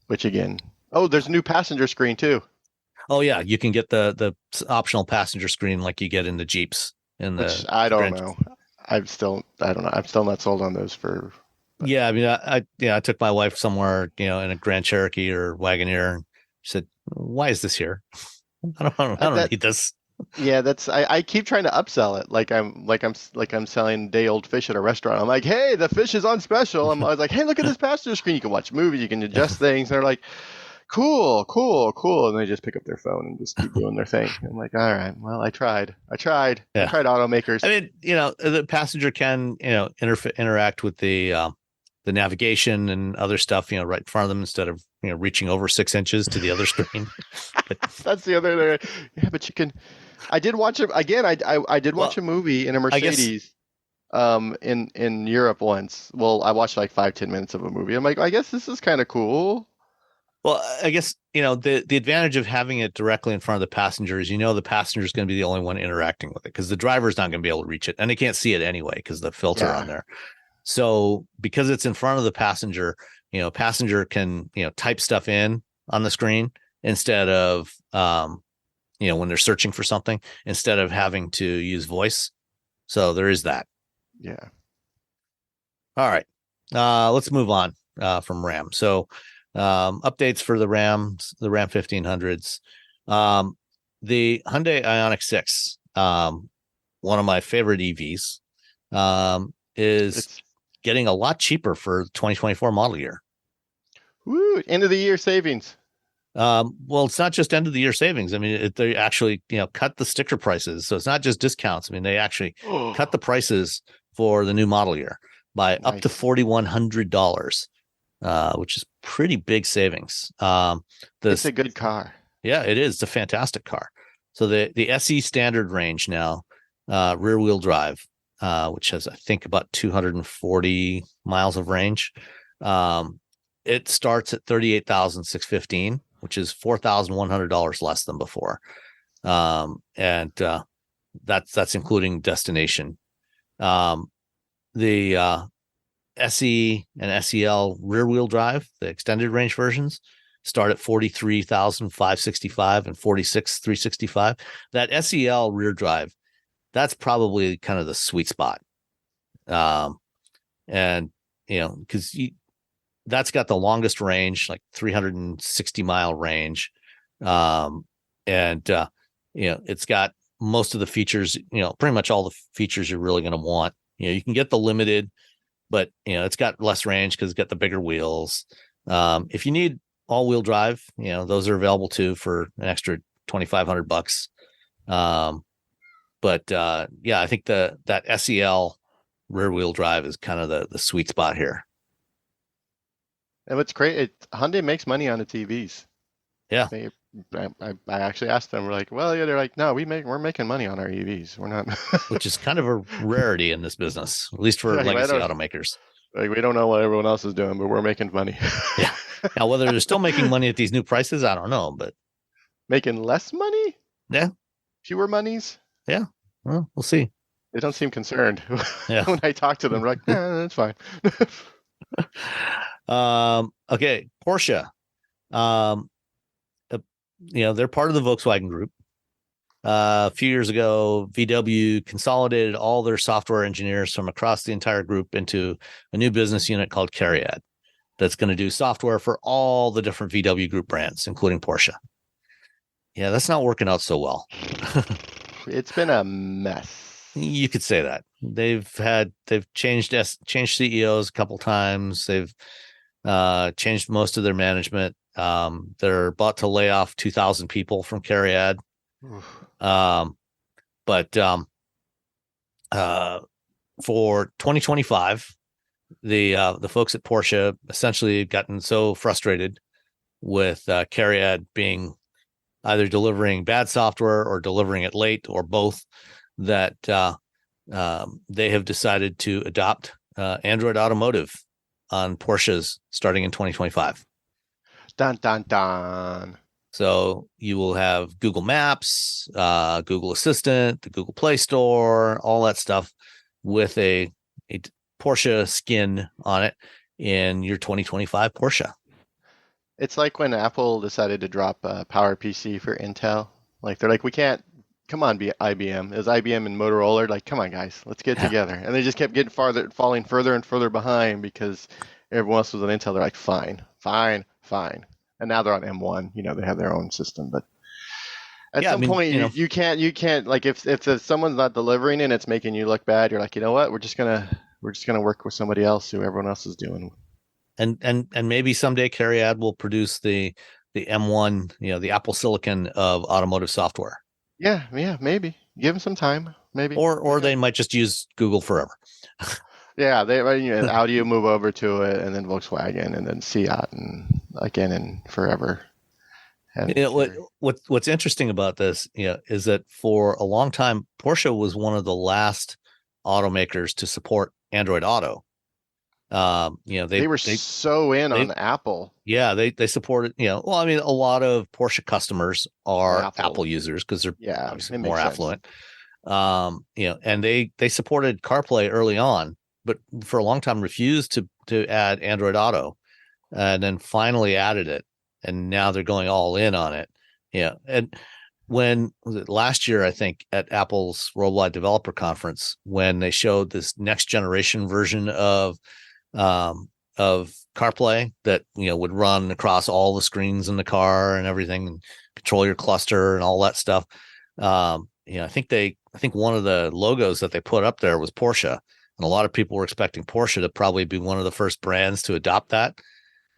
Which again, there's a new passenger screen too.
Oh yeah, you can get the optional passenger screen like you get in the Jeeps.
Which I don't know. I don't know. I'm still not sold on those for.
Yeah, I mean, I took my wife somewhere, in a Grand Cherokee or Wagoneer, and she said, "Why is this here? I don't need this."
Yeah, I keep trying to upsell it, like I'm selling day old fish at a restaurant. I'm like, hey, the fish is on special. I was like, hey, look at this passenger screen. You can watch movies, you can adjust things. And they're like, cool, and they just pick up their phone and just keep doing their thing. I'm like, all right, well, I tried. Yeah. I tried automakers.
I mean, the passenger can interact with the navigation and other stuff, right in front of them instead of reaching over 6 inches to the other screen.
That's the other thing. Yeah, but you can. I did watch it again. I did watch a movie in a Mercedes, in Europe once. Well, I watched like 5-10 minutes of a movie. I'm like, I guess this is kind of cool.
Well, I guess the advantage of having it directly in front of the passenger is the passenger is going to be the only one interacting with it, because the driver's not going to be able to reach it, and they can't see it anyway because the filter on there. So because it's in front of the passenger, passenger can type stuff in on the screen instead of when they're searching for something, instead of having to use voice. So there is that.
Yeah.
All right. Let's move on from Ram. So updates for the Rams, the Ram 1500s. The Hyundai Ioniq 6, one of my favorite EVs, is getting a lot cheaper for 2024 model year.
Woo! End of the year savings.
Well, it's not just end of the year savings. I mean, they actually, cut the sticker prices. So it's not just discounts. I mean, they actually cut the prices for the new model year by up to $4,100, which is pretty big savings.
It's a good car.
Yeah, it is. It's a fantastic car. So the SE standard range now, rear wheel drive, which has, I think, about 240 miles of range. It starts at $38,615, which is $4,100 less than before. And that's including destination. The SE and SEL rear wheel drive, the extended range versions, start at $43,565 and $46,365. That SEL rear drive, that's probably kind of the sweet spot. And because that's got the longest range, like 360-mile range. It's got most of the features, pretty much all the features you're really going to want. You can get the limited, but it's got less range because it's got the bigger wheels. If you need all-wheel drive, those are available too for an extra $2,500. I think that SEL rear-wheel drive is kind of the sweet spot here.
And what's great, Hyundai makes money on its EVs.
Yeah.
I actually asked them, we're like, well, yeah, they're like, no, we're making money on our EVs. We're not.
Which is kind of a rarity in this business, at least for legacy automakers.
Like, we don't know what everyone else is doing, but we're making money.
Yeah. Now, whether they're still making money at these new prices, I don't know, but
making less money?
Yeah.
Fewer monies?
Yeah. Well, we'll see.
They don't seem concerned.
Yeah.
When I talk to them, they're like, that's fine.
Okay. Porsche. They're part of the Volkswagen Group. A few years ago, VW consolidated all their software engineers from across the entire group into a new business unit called Cariad that's going to do software for all the different VW Group brands, including Porsche. Yeah, that's not working out so well.
It's been a mess.
You could say that. They've changed CEOs a couple times. They've changed most of their management. They're about to lay off 2,000 people from Cariad. For 2025, the folks at Porsche essentially gotten so frustrated with Cariad being either delivering bad software or delivering it late or both that they have decided to adopt Android Automotive on Porsches starting in 2025.
Dun, dun, dun.
So you will have Google Maps, Google Assistant, the Google Play Store, all that stuff with a Porsche skin on it in your 2025 Porsche.
It's like when Apple decided to drop PowerPC for Intel. Like, they're like, we can't, come on, IBM. It was IBM and Motorola. Like, come on, guys, let's get together. And they just kept falling further and further behind because everyone else was on Intel. They're like, fine. And now they're on M1. They have their own system. But at some point, you can't like if someone's not delivering and it's making you look bad, you're like, you know what? We're just gonna work with somebody else who everyone else is doing.
And maybe someday Cariad will produce the M1, the Apple Silicon of automotive software.
Yeah, maybe. Give them some time, maybe.
Or they might just use Google forever.
Yeah, Audi will move over to it, and then Volkswagen, and then Seat, and again, and forever. And
what's interesting about this, is that for a long time, Porsche was one of the last automakers to support Android Auto. They were
so in on Apple.
Yeah, they supported. A lot of Porsche customers are Apple users because they're obviously more affluent. And they supported CarPlay early on, but for a long time refused to add Android Auto, and then finally added it, and now they're going all in on it. And when was it last year, I think, at Apple's Worldwide Developer Conference, when they showed this next generation version of CarPlay that would run across all the screens in the car and everything, and control your cluster and all that stuff. I think one of the logos that they put up there was Porsche, and a lot of people were expecting Porsche to probably be one of the first brands to adopt that.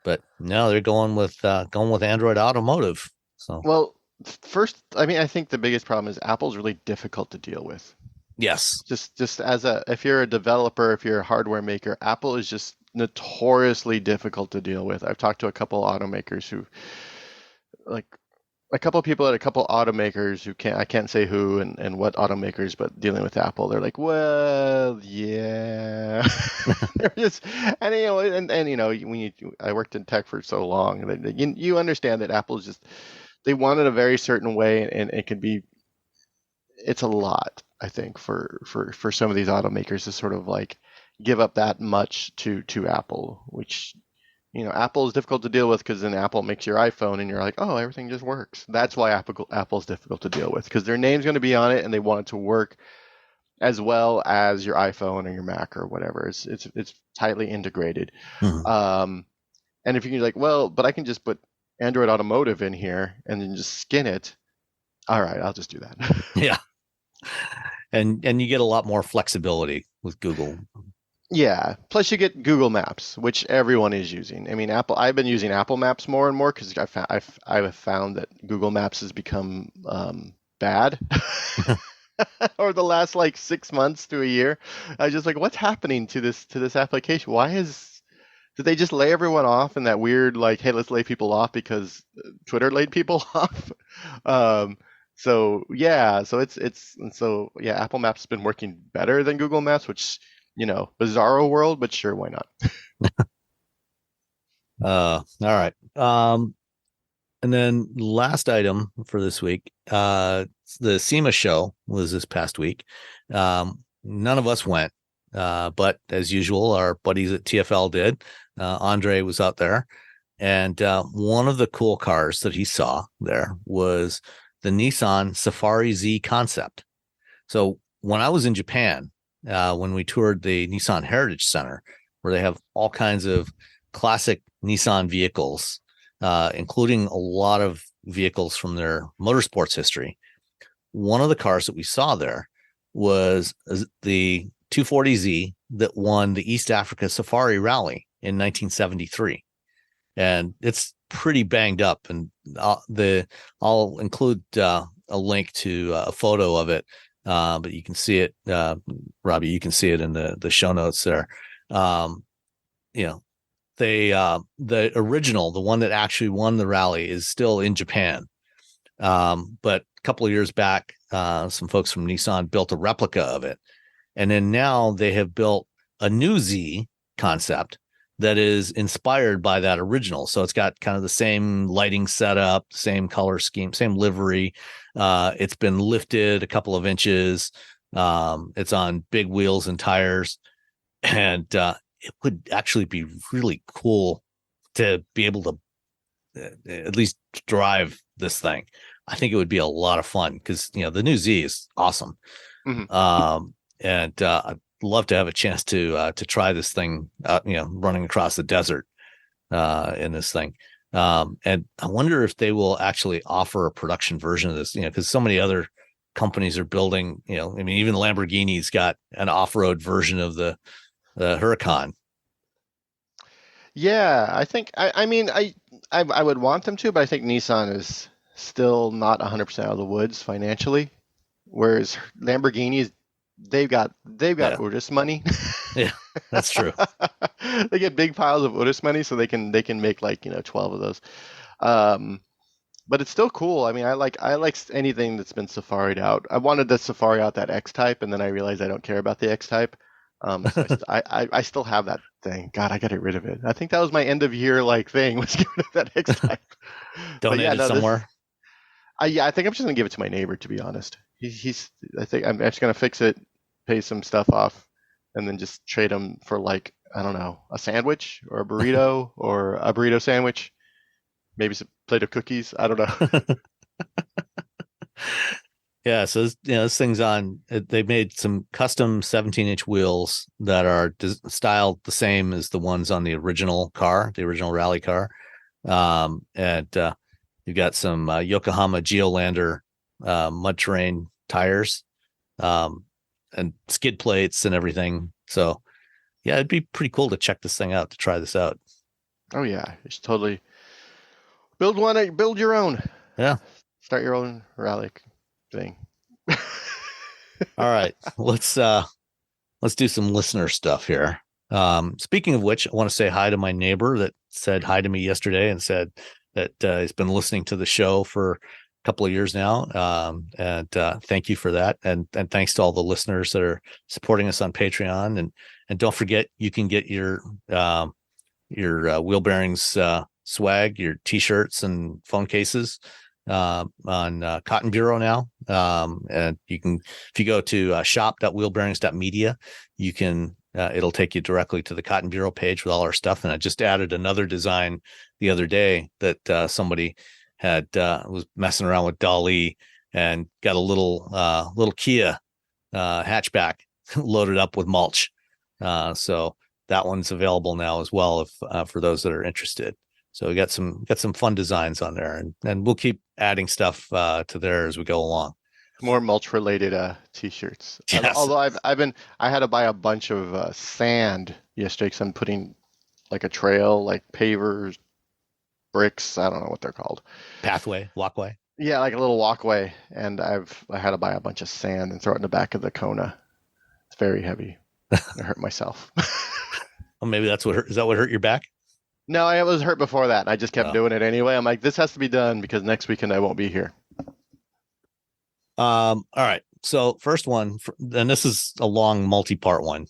But no, they're going with Android Automotive. So
Well, first, I mean, I think the biggest problem is Apple's really difficult to deal with.
yes,
Just if you're a developer, if you're a hardware maker, Apple is just notoriously difficult to deal with. I've talked to a couple automakers who like a couple of people at a couple automakers who I can't say who and what automakers, but dealing with Apple, they're like, well, yeah. They're just, and I worked in tech for so long, and you understand that Apple's just, they want it a very certain way, and it can be, it's a lot, I think, for some of these automakers to sort of like give up that much to Apple, which Apple is difficult to deal with because then Apple makes your iPhone and you're like, oh, everything just works. That's why Apple's difficult to deal with, because their name's going to be on it and they want it to work as well as your iPhone or your Mac or whatever. It's tightly integrated.
mm-hmm.
And if you're like, well, but I can just put Android Automotive in here and then just skin it. All right, I'll just do that.
Yeah. And you get a lot more flexibility with Google.
Yeah. Plus, you get Google Maps, which everyone is using. I mean, I've been using Apple Maps more and more because I've found that Google Maps has become bad over the last like 6 months to a year. I was just like, what's happening to this application? Did they just lay everyone off in that weird like, hey, let's lay people off because Twitter laid people off? So Apple Maps has been working better than Google Maps, which bizarro world, but sure, why not?
All right. And then last item for this week, the SEMA show was this past week. None of us went, but as usual, our buddies at TFL did. Andre was out there, and one of the cool cars that he saw there was the Nissan Safari Z concept. So when I was in Japan, when we toured the Nissan Heritage Center, where they have all kinds of classic Nissan vehicles, including a lot of vehicles from their motorsports history. One of the cars that we saw there was the 240Z that won the East Africa Safari Rally in 1973. And it's pretty banged up. And I'll include a link to a photo of it. But you can see it, Robbie, you can see it in the show notes there. The original, the one that actually won the rally, is still in Japan. But a couple of years back, some folks from Nissan built a replica of it. And then now they have built a new Z concept that is inspired by that original. So it's got kind of the same lighting setup, same color scheme, same livery. It's been lifted a couple of inches. It's on big wheels and tires. And it would actually be really cool to be able to at least drive this thing. I think it would be a lot of fun because, the new Z is awesome. Mm-hmm. And I'd love to have a chance to try this thing, running across the desert in this thing. And I wonder if they will actually offer a production version of this, because so many other companies are building, even Lamborghini's got an off-road version of the Huracan.
Yeah, I think, I would want them to, but I think Nissan is still not 100% out of the woods financially, whereas Lamborghinis, they've got Urus money.
Yeah, that's true.
They get big piles of Urus money, so they can make like 12 of those. But it's still cool. I mean, I like anything that's been safari'd out. I wanted the Safari out that X type, and then I realized I don't care about the X type. So I still have that thing. God, I got to get rid of it. I think that was my end of year thing, was get rid of that X type.
Donate it somewhere.
I think I'm just gonna give it to my neighbor, to be honest. I think I'm just gonna fix it, pay some stuff off, and then just trade him for like, I don't know, a sandwich or a burrito or a burrito sandwich, maybe some plate of cookies. I don't know.
Yeah, so this thing's on. They made some custom 17-inch wheels that are styled the same as the ones on the original car, the original rally car, and you've got some Yokohama Geolander mud terrain tires, and skid plates and everything. So, yeah, it'd be pretty cool to check this thing out, to try this out.
Oh yeah, it's totally build your own.
Yeah.
Start your own rally thing.
All right. Let's do some listener stuff here. Speaking of which, I want to say hi to my neighbor that said hi to me yesterday and said that he's been listening to the show for a couple of years now. And thank you for that. And thanks to all the listeners that are supporting us on Patreon. And don't forget, you can get your wheel bearings swag, your t-shirts and phone cases on Cotton Bureau now. And you can, if you go to shop.wheelbearings.media, you can, it'll take you directly to the Cotton Bureau page with all our stuff. And I just added another design the other day that somebody had was messing around with DALL-E and got a little Kia hatchback loaded up with mulch. So that one's available now as well if for those that are interested. So we got some fun designs on there, and we'll keep adding stuff to there as we go along.
More mulch related t-shirts.
Yes.
Although I had to buy a bunch of sand yesterday because I'm putting like a trail, like pavers, bricks. I don't know what they're called.
Pathway, walkway.
Yeah, like a little walkway, and I had to buy a bunch of sand and throw it in the back of the Kona. It's very heavy. I hurt myself.
Well, maybe is that what hurt your back?
No, I was hurt before that, and I just kept doing it anyway. I'm like, this has to be done because next weekend I won't be here.
All right. So first one, and this is a long multi-part one.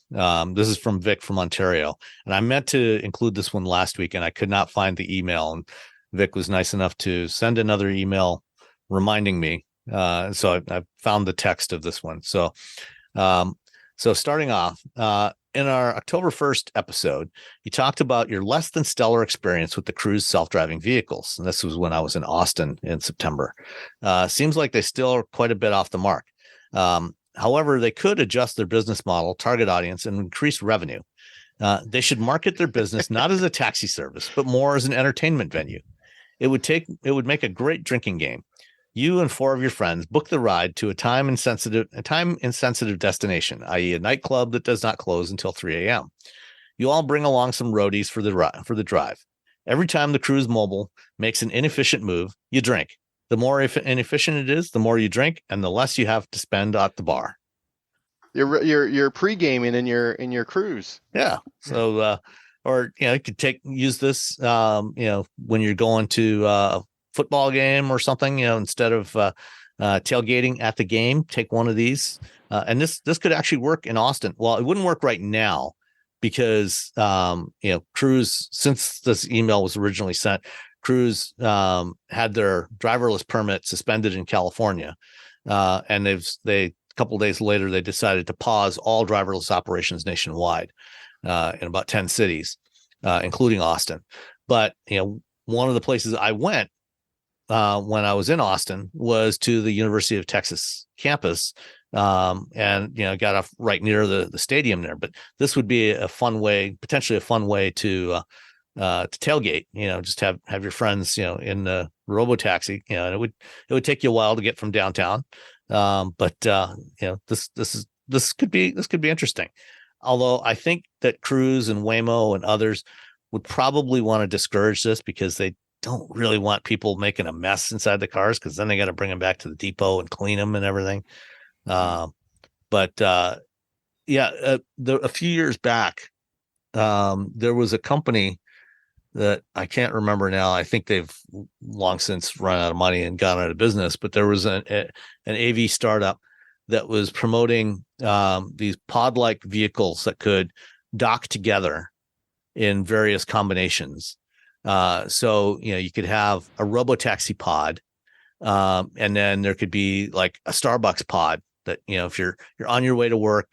This is from Vic from Ontario, and I meant to include this one last week, and I could not find the email. And Vic was nice enough to send another email reminding me. So I found the text of this one. So starting off, in our October 1st episode, you talked about your less than stellar experience with the Cruise self-driving vehicles. And this was when I was in Austin in September. Seems like they still are quite a bit off the mark. However, they could adjust their business model, target audience, and increase revenue. They should market their business not as a taxi service, but more as an entertainment venue. It would make a great drinking game. You and 4 of your friends book the ride to a time insensitive destination, i.e. a nightclub that does not close until 3 a.m. You all bring along some roadies for the drive. Every time the Cruise Mobile makes an inefficient move, you drink. The more inefficient it is, the more you drink, and the less you have to spend at the bar.
You're pre-gaming in your Cruise.
Yeah. So, or you could use this, when you're going to football game or something, instead of tailgating at the game, take one of these. And this could actually work in Austin. Well, it wouldn't work right now because, Cruise, since this email was originally sent, Cruise had their driverless permit suspended in California. And a couple of days later, they decided to pause all driverless operations nationwide in about 10 cities, including Austin. But, one of the places I went when I was in Austin was to the University of Texas campus, and got off right near the stadium there. But this would be potentially a fun way to tailgate. Just have your friends, in the robotaxi. And it would take you a while to get from downtown, but this could be interesting. Although I think that Cruise and Waymo and others would probably want to discourage this because they don't really want people making a mess inside the cars, because then they got to bring them back to the depot and clean them and everything. A few years back, there was a company that I can't remember now. I think they've long since run out of money and gone out of business, but there was an AV startup that was promoting these pod-like vehicles that could dock together in various combinations. So you could have a robotaxi pod, and then there could be like a Starbucks pod that, if you're on your way to work,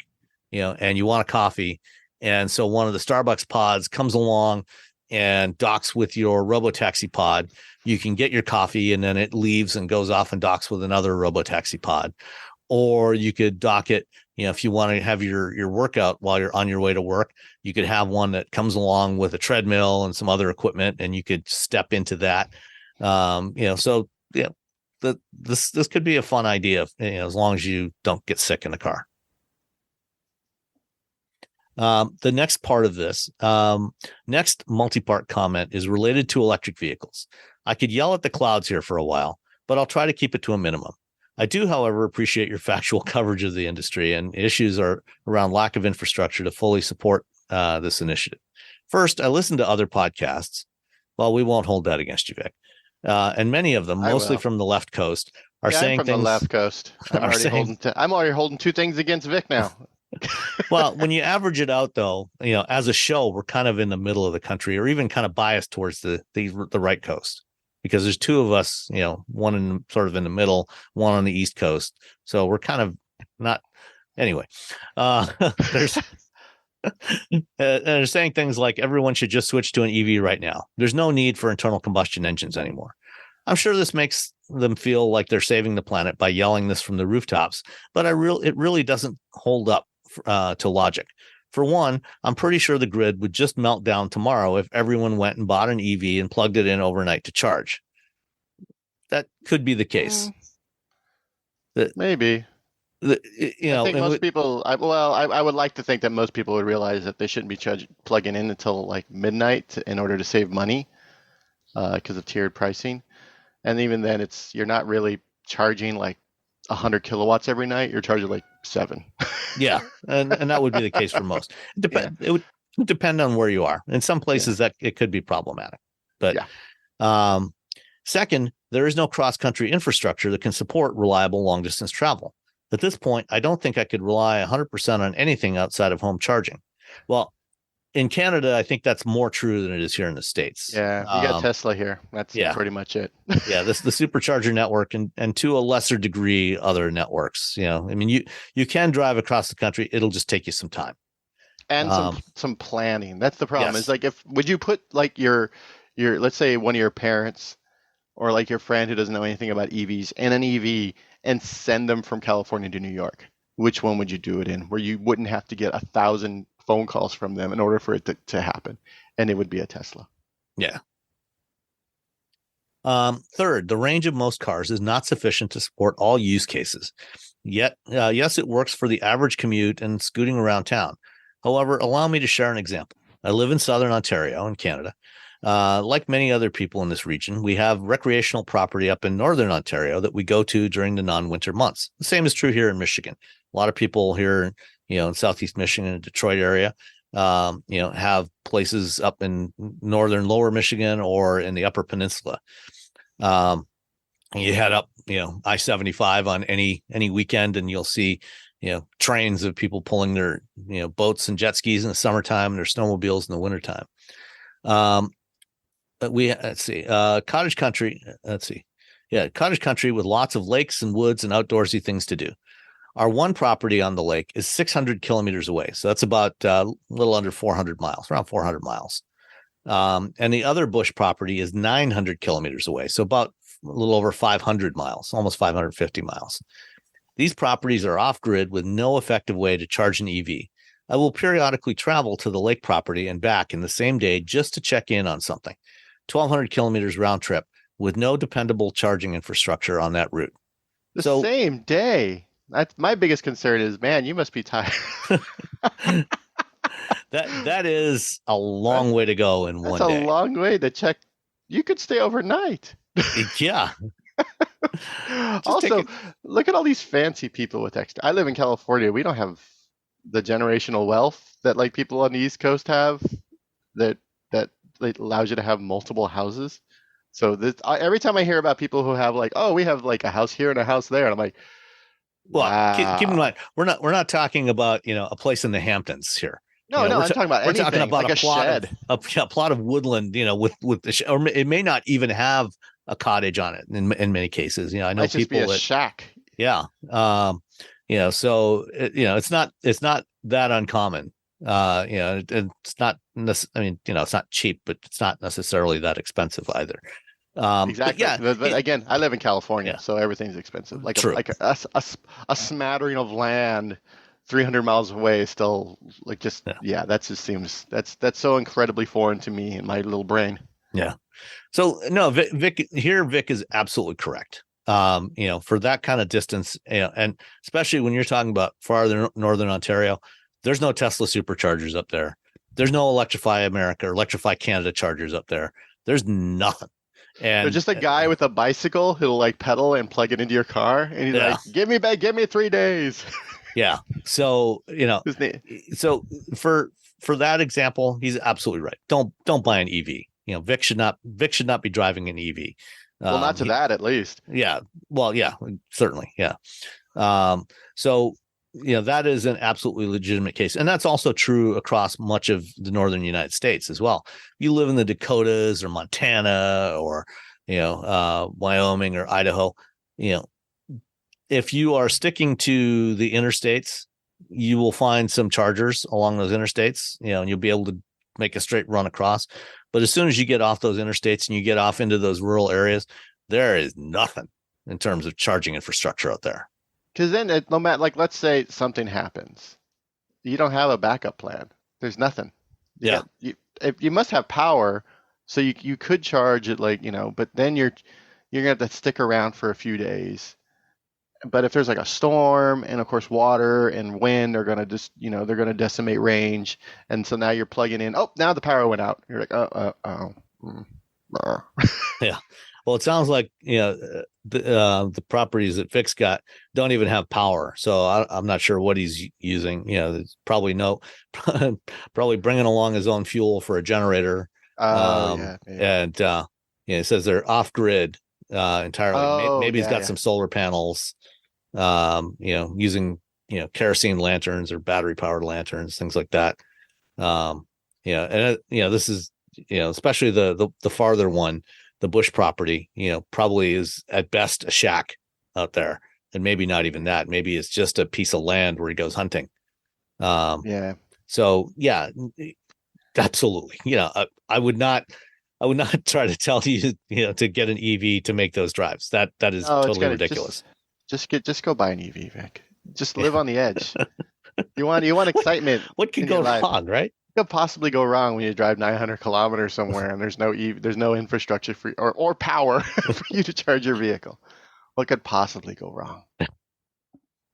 and you want a coffee, and so one of the Starbucks pods comes along and docks with your robotaxi pod, you can get your coffee, and then it leaves and goes off and docks with another robotaxi pod. Or you could dock it, if you want to have your workout while you're on your way to work, you could have one that comes along with a treadmill and some other equipment, and you could step into that. This could be a fun idea, as long as you don't get sick in the car. The next part of this, next multi-part comment is related to electric vehicles. I could yell at the clouds here for a while, but I'll try to keep it to a minimum. I do, however, appreciate your factual coverage of the industry, and issues are around lack of infrastructure to fully support this initiative. First, I listened to other podcasts. Well, we won't hold that against you, Vic. And many of them, mostly from the left coast, are saying
I'm from
things.
The left coast. I'm already holding two things against Vic now.
Well, when you average it out, though, as a show, we're kind of in the middle of the country, or even kind of biased towards the right coast, because there's two of us, one in the middle, one on the East Coast. So we're kind of not. Anyway, there's. They're saying things like everyone should just switch to an EV right now. There's no need for internal combustion engines anymore. I'm sure this makes them feel like they're saving the planet by yelling this from the rooftops, but it really doesn't hold up to logic. For one, I'm pretty sure the grid would just melt down tomorrow if everyone went and bought an EV and plugged it in overnight to charge. That could be the case.
Maybe. I think most people. I would like to think that most people would realize that they shouldn't be plugging in until like midnight in order to save money, because of tiered pricing. And even then, you're not really charging like 100 kilowatts every night. You're charging like 7.
Yeah, and that would be the case for most. It would depend on where you are. In some places that it could be problematic, but second, there is no cross-country infrastructure that can support reliable long-distance travel. At this point, I don't think I could rely 100% on anything outside of home charging. Well, in Canada, I think that's more true than it is here in the States.
Yeah, you got Tesla here. That's pretty much it.
Yeah, the supercharger network and to a lesser degree, other networks. I mean, you can drive across the country. It'll just take you some time.
And some planning. That's the problem. Yes. It's like, would you put like your let's say one of your parents or like your friend who doesn't know anything about EVs in an EV and send them from California to New York? Which one would you do it in, where you wouldn't have to get 1,000 phone calls from them in order for it to happen? And it would be a Tesla.
Yeah. Third, the range of most cars is not sufficient to support all use cases. Yet, yes, it works for the average commute and scooting around town. However, allow me to share an example. I live in Southern Ontario in Canada. Like many other people in this region, we have recreational property up in Northern Ontario that we go to during the non-winter months. The same is true here in Michigan. A lot of people here, in Southeast Michigan and Detroit area, have places up in Northern Lower Michigan or in the Upper Peninsula. You head up, I-75 on any weekend and you'll see, trains of people pulling their, boats and jet skis in the summertime and their snowmobiles in the wintertime. Cottage country. Cottage country with lots of lakes and woods and outdoorsy things to do. Our one property on the lake is 600 kilometers away. So that's about a little under 400 miles, around 400 miles. And the other bush property is 900 kilometers away. So about a little over 500 miles, almost 550 miles. These properties are off grid with no effective way to charge an EV. I will periodically travel to the lake property and back in the same day just to check in on something. 1,200 kilometers round trip with no dependable charging infrastructure on that route.
The same day. That's my biggest concern is, man, you must be tired.
That is a long way to go in one day.
That's a long way to check. You could stay overnight.
Yeah.
Also, look at all these fancy people with extra. I live in California. We don't have the generational wealth that like people on the East Coast have that allows you to have multiple houses. So every time I hear about people who have like, we have like a house here and a house there, and I'm like,
wow. Well, keep in mind, we're not talking about a place in the Hamptons here.
No, I'm talking about anything. We're talking about like
a plot of woodland, with the or it may not even have a cottage on it in many cases. I know people
just be a shack.
Yeah. So it's not that uncommon. It's not. It's not cheap, but it's not necessarily that expensive either.
Exactly. But again, I live in California, so everything's expensive. Like a smattering of land 300 miles away is still like that just seems that's so incredibly foreign to me in my little brain.
Yeah. So no, Vic is absolutely correct. For that kind of distance, and especially when you're talking about farther northern Ontario, There's no Tesla superchargers up there. There's no Electrify America or Electrify Canada chargers up there. There's nothing. And
there's just a guy with a bicycle who'll like pedal and plug it into your car, and he's like, give me 3 days.
Yeah. So, so for that example, he's absolutely right. Don't buy an EV. Vic should not be driving an EV.
Well, not to that, at least.
Yeah. Well, yeah, certainly. Yeah. So, that is an absolutely legitimate case. And that's also true across much of the northern United States as well. You live in the Dakotas or Montana or, Wyoming or Idaho, if you are sticking to the interstates, you will find some chargers along those interstates, and you'll be able to make a straight run across. But as soon as you get off those interstates and you get off into those rural areas, there is nothing in terms of charging infrastructure out there.
Because then, no matter, like, let's say something happens, you don't have a backup plan. There's nothing. You must have power, so you could charge it, but then you're gonna have to stick around for a few days. But if there's like a storm and of course water and wind are gonna just they're gonna decimate range, and so now you're plugging in. Oh, now the power went out. You're like,
Yeah. Well, it sounds like the properties that Vic's got don't even have power, so I'm not sure what he's using. There's probably probably bringing along his own fuel for a generator. And it says they're off grid entirely. Maybe he's got some solar panels. Using kerosene lanterns or battery powered lanterns, things like that. This is especially the farther one. The bush property, probably is at best a shack out there, and maybe not even that. Maybe it's just a piece of land where he goes hunting. So yeah, absolutely. I would not try to tell you, to get an EV to make those drives. That is totally ridiculous.
Just go buy an EV, Vic. Just live on the edge. You want excitement.
What could go wrong, right?
What could possibly go wrong when you drive 900 kilometers somewhere and there's no infrastructure for or power for you to charge your vehicle? What could possibly go wrong?
All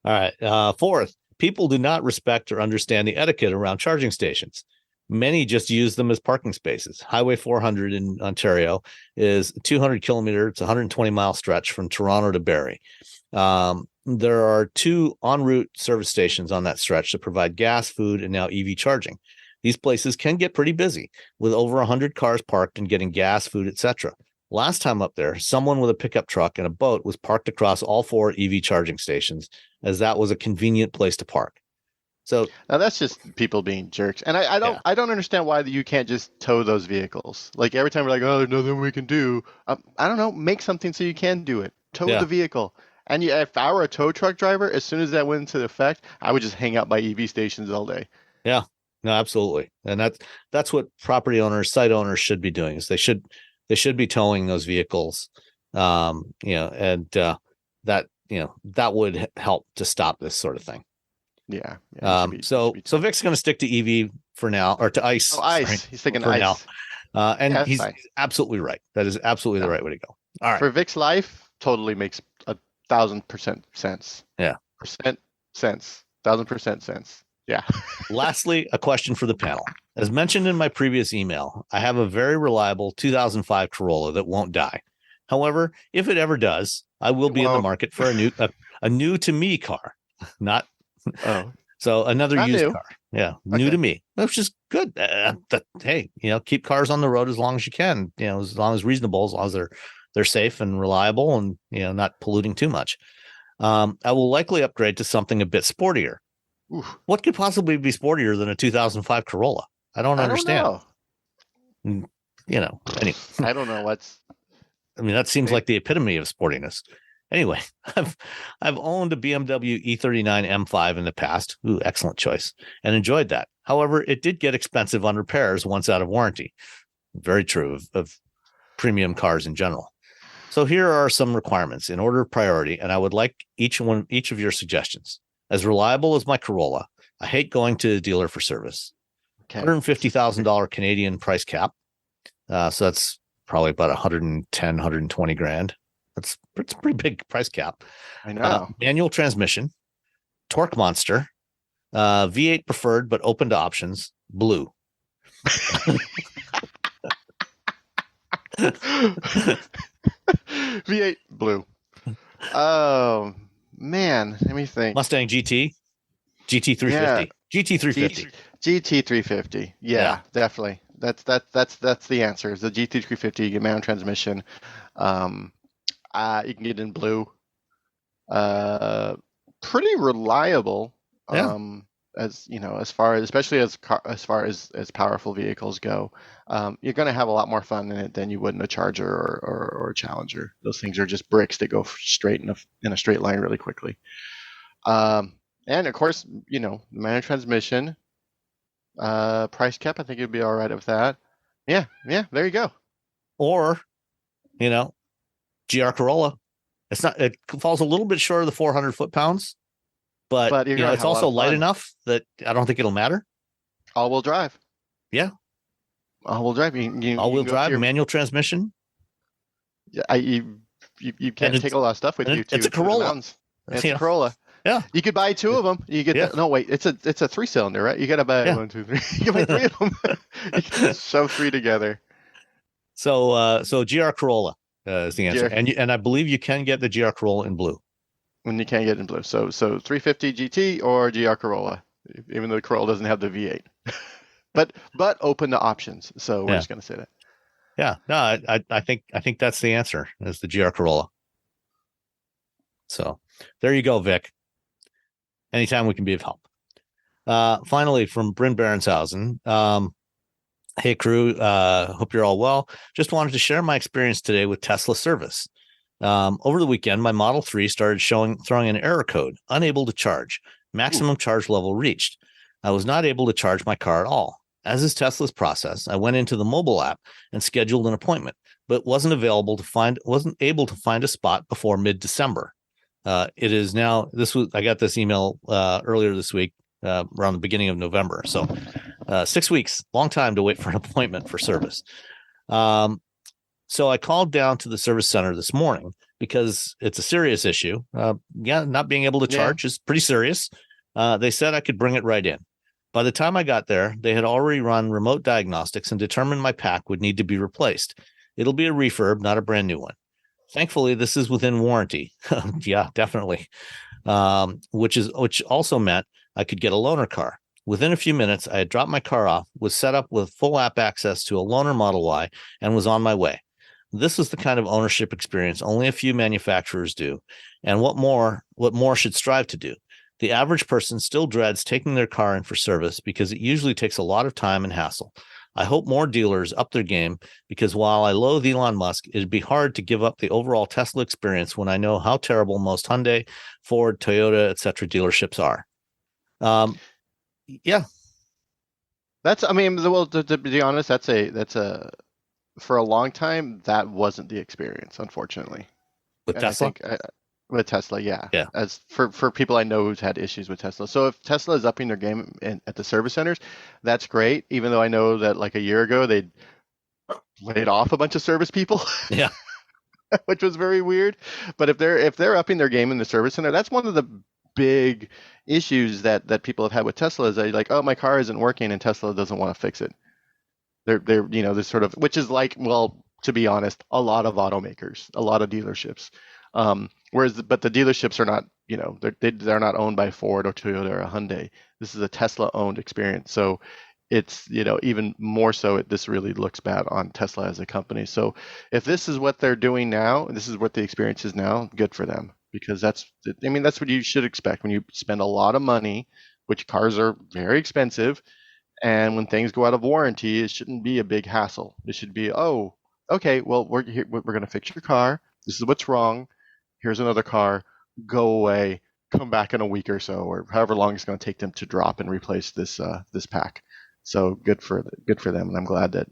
right. Fourth, people do not respect or understand the etiquette around charging stations. Many just use them as parking spaces. Highway 400 in Ontario is 200 kilometer. It's a 120-mile stretch from Toronto to Barrie. There are 2 en route service stations on that stretch that provide gas, food, and now EV charging. These places can get pretty busy with over 100 cars parked and getting gas, food, etc. Last time up there, someone with a pickup truck and a boat was parked across all 4 EV charging stations, as that was a convenient place to park. So
now that's just people being jerks, and I don't understand why you can't just tow those vehicles. Like every time we're like, oh, there's nothing we can do. I don't know, make something so you can do it. Tow the vehicle. And if I were a tow truck driver, as soon as that went into effect, I would just hang out by EV stations all day.
Yeah, no, absolutely, and that's what property owners, site owners should be doing. Is they should be towing those vehicles, that would help to stop this sort of thing.
Yeah.
So Vic's going to stick to EV for now, or to ICE.
Oh, ICE. Sorry, he's thinking ICE.
Now. And he's absolutely right. That is absolutely the right way to go. All right.
For Vic's life, totally makes 1,000% sense.
Yeah.
1,000% sense. Yeah.
Lastly, a question for the panel. As mentioned in my previous email, I have a very reliable 2005 Corolla that won't die. However, if it ever does, I will be in the market for a new to me car, not. So another used car. Yeah. Okay. New to me, which is good. Hey, keep cars on the road as long as you can, as long as reasonable, as long as they're safe and reliable and, not polluting too much. I will likely upgrade to something a bit sportier. Oof. What could possibly be sportier than a 2005 Corolla? I don't understand. Anyway.
I don't know
that seems like the epitome of sportiness. Anyway, I've owned a BMW E39 M5 in the past. Ooh, excellent choice. And enjoyed that. However, it did get expensive on repairs once out of warranty. Very true of premium cars in general. So here are some requirements in order of priority, and I would like each of your suggestions. As reliable as my Corolla, I hate going to the dealer for service. Okay. $150,000 Canadian price cap. So that's probably about 110, 120 grand. It's a pretty big price cap.
I know.
Manual transmission, torque monster, V8 preferred, but open to options. Blue.
V8 blue. Oh man, let me think.
Mustang GT, GT350,
Yeah.
GT350,
GT350. Yeah, definitely. That's the answer. Is the GT350. You get manual transmission. You can get in blue. Pretty reliable. As you know, as far as especially as far as powerful vehicles go, you're going to have a lot more fun in it than you would in a Charger or a Challenger. Those things are just bricks that go straight in a straight line really quickly. And of course, you know, the manual transmission, price cap. I think you'd be all right with that. Yeah. There you go.
Or, you know, GR Corolla. It's not. It falls a little bit short of the 400 foot-pounds. But you know, it's also light enough that I don't think it'll matter.
All-wheel drive.
Yeah.
All-wheel drive.
All-wheel drive, manual transmission.
Yeah, you can't take a lot of stuff with you.
It's a Corolla.
It's a Corolla.
Yeah.
You could buy two of them. You get no wait. It's a 3-cylinder, right? You got to buy 1, 2, 3. You can buy 3 of them. You can shove 3 together.
So GR Corolla is the answer, and I believe you can get the GR Corolla in blue.
When you can't get in blue. So 350 GT or GR Corolla, even though the Corolla doesn't have the V8. but open to options. So we're just going to say that.
Yeah. No, I think that's the answer, is the GR Corolla. So there you go, Vic. Anytime we can be of help. Finally, from Bryn Berenshausen. Hey, crew. Hope you're all well. Just wanted to share my experience today with Tesla service. Over the weekend, my Model 3 started throwing an error code, unable to charge, maximum charge level reached. I was not able to charge my car at all. As is Tesla's process, I went into the mobile app and scheduled an appointment, but wasn't able to find a spot before mid-December. It is now, I got this email earlier this week, around the beginning of November. So 6 weeks, long time to wait for an appointment for service. So I called down to the service center this morning because it's a serious issue. Not being able to charge is pretty serious. They said I could bring it right in. By the time I got there, they had already run remote diagnostics and determined my pack would need to be replaced. It'll be a refurb, not a brand new one. Thankfully, this is within warranty. Yeah, definitely. Which also meant I could get a loaner car. Within a few minutes, I had dropped my car off, was set up with full app access to a loaner Model Y, and was on my way. This is the kind of ownership experience only a few manufacturers do, and what more should strive to do. The average person still dreads taking their car in for service because it usually takes a lot of time and hassle. I hope more dealers up their game, because while I loathe Elon Musk, it'd be hard to give up the overall Tesla experience when I know how terrible most Hyundai, Ford, Toyota, etc. dealerships are. Yeah.
To be honest, that's a for a long time, that wasn't the experience, unfortunately.
With Tesla?
With Tesla, yeah.
Yeah.
As for people I know who's had issues with Tesla. So if Tesla is upping their game at the service centers, that's great. Even though I know that like a year ago they laid off a bunch of service people.
Yeah.
Which was very weird. But if they're upping their game in the service center, that's one of the big issues that people have had with Tesla, is they're like, oh, my car isn't working, and Tesla doesn't want to fix it. They're sort of, which is like, well, to be honest, a lot of automakers, a lot of dealerships. But the dealerships are not, they're not owned by Ford or Toyota or Hyundai. This is a Tesla owned experience. So it's, even more so, this really looks bad on Tesla as a company. So if this is what they're doing now, this is what the experience is now, good for them, because that's what you should expect when you spend a lot of money, which cars are very expensive. And when things go out of warranty, it shouldn't be a big hassle. It should be, oh, okay, well, we're going to fix your car. This is what's wrong. Here's another car. Go away. Come back in a week or so, or however long it's going to take them to drop and replace this pack. So good for them, and I'm glad that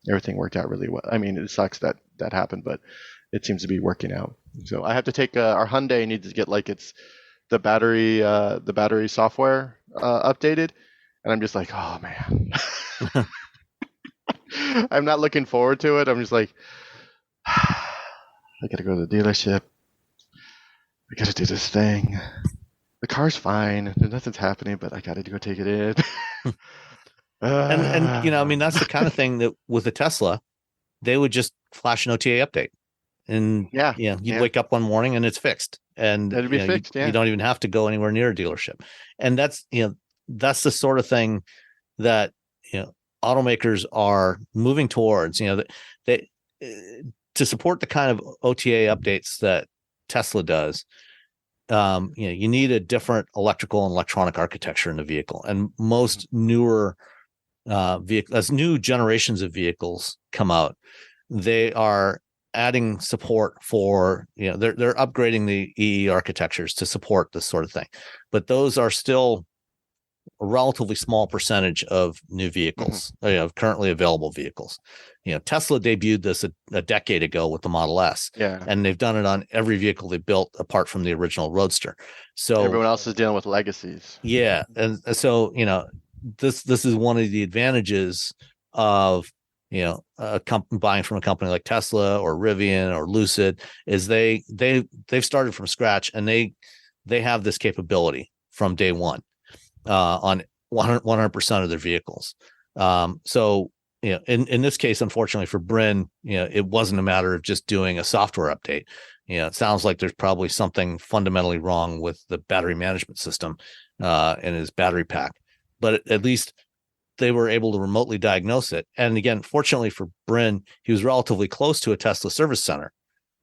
everything worked out really well. I mean, it sucks that happened, but it seems to be working out. So I have to take our Hyundai needs to get the battery software updated. And I'm just like, oh, man. I'm not looking forward to it. I'm just like, I got to go to the dealership. I got to do this thing. The car's fine. Nothing's happening, but I got to go take it in.
And I mean, that's the kind of thing that with a Tesla, they would just flash an OTA update, and you'd wake up one morning and it's fixed, and
it'd be fixed.
You don't even have to go anywhere near a dealership. And that's that's the sort of thing that automakers are moving towards. They to support the kind of OTA updates that Tesla does. You need a different electrical and electronic architecture in the vehicle, and most newer as new generations of vehicles come out, they are adding support for they're upgrading the EE architectures to support this sort of thing, but those are still a relatively small percentage of new vehicles, currently available vehicles. Tesla debuted this a decade ago with the Model S, and they've done it on every vehicle they built apart from the original Roadster. So
everyone else is dealing with legacies.
Yeah, and so this is one of the advantages of buying from a company like Tesla or Rivian or Lucid is they've started from scratch, and they have this capability from day one on 100% of their vehicles. So in this case, unfortunately for Bryn, it wasn't a matter of just doing a software update. It sounds like there's probably something fundamentally wrong with the battery management system in his battery pack, but at least they were able to remotely diagnose it. And again, fortunately for Bryn, he was relatively close to a Tesla service center.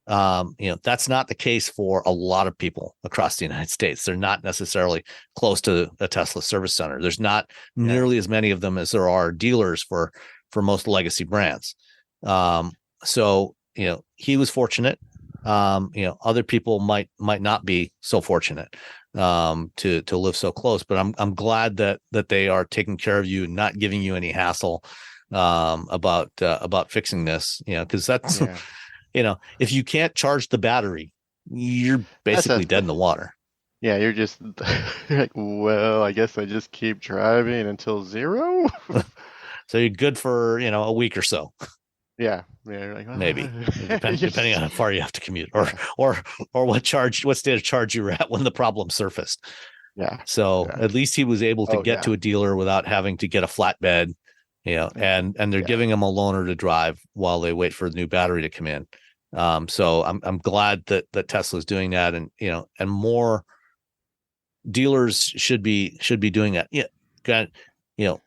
That's not the case for a lot of people across the United States. They're not necessarily close to a Tesla service center. There's not nearly as many of them as there are dealers for most legacy brands. So he was fortunate. Other people might not be so fortunate to live so close, but I'm glad that they are taking care of you and not giving you any hassle about fixing this, because that's if you can't charge the battery, you're basically dead in the water.
Yeah, you're like, well, I guess I just keep driving until zero.
So you're good for a week or so.
Yeah, like, well,
maybe depending on how far you have to commute, or what state of charge you were at when the problem surfaced.
Yeah.
So at least he was able to get to a dealer without having to get a flatbed, and they're giving him a loaner to drive while they wait for the new battery to come in. So I'm glad that Tesla's doing that, and and more dealers should be doing that.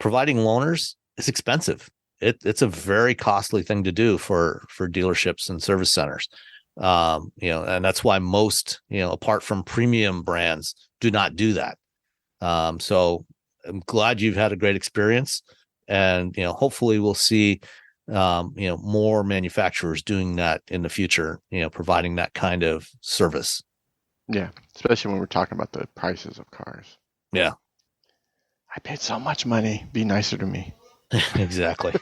Providing loaners is expensive. It's a very costly thing to do for dealerships and service centers. And that's why most, apart from premium brands, do not do that. So I'm glad you've had a great experience, and, hopefully we'll see, more manufacturers doing that in the future, providing that kind of service.
Yeah. Especially when we're talking about the prices of cars.
Yeah.
I paid so much money. Be nicer to me.
Exactly.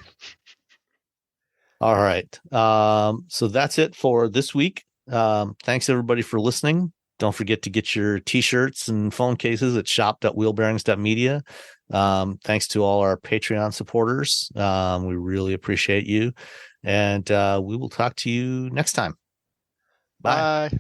All right. So that's it for this week. Thanks everybody for listening. Don't forget to get your t-shirts and phone cases at shop.wheelbearings.media. Thanks to all our Patreon supporters. We really appreciate you. And we will talk to you next time. Bye.
Bye.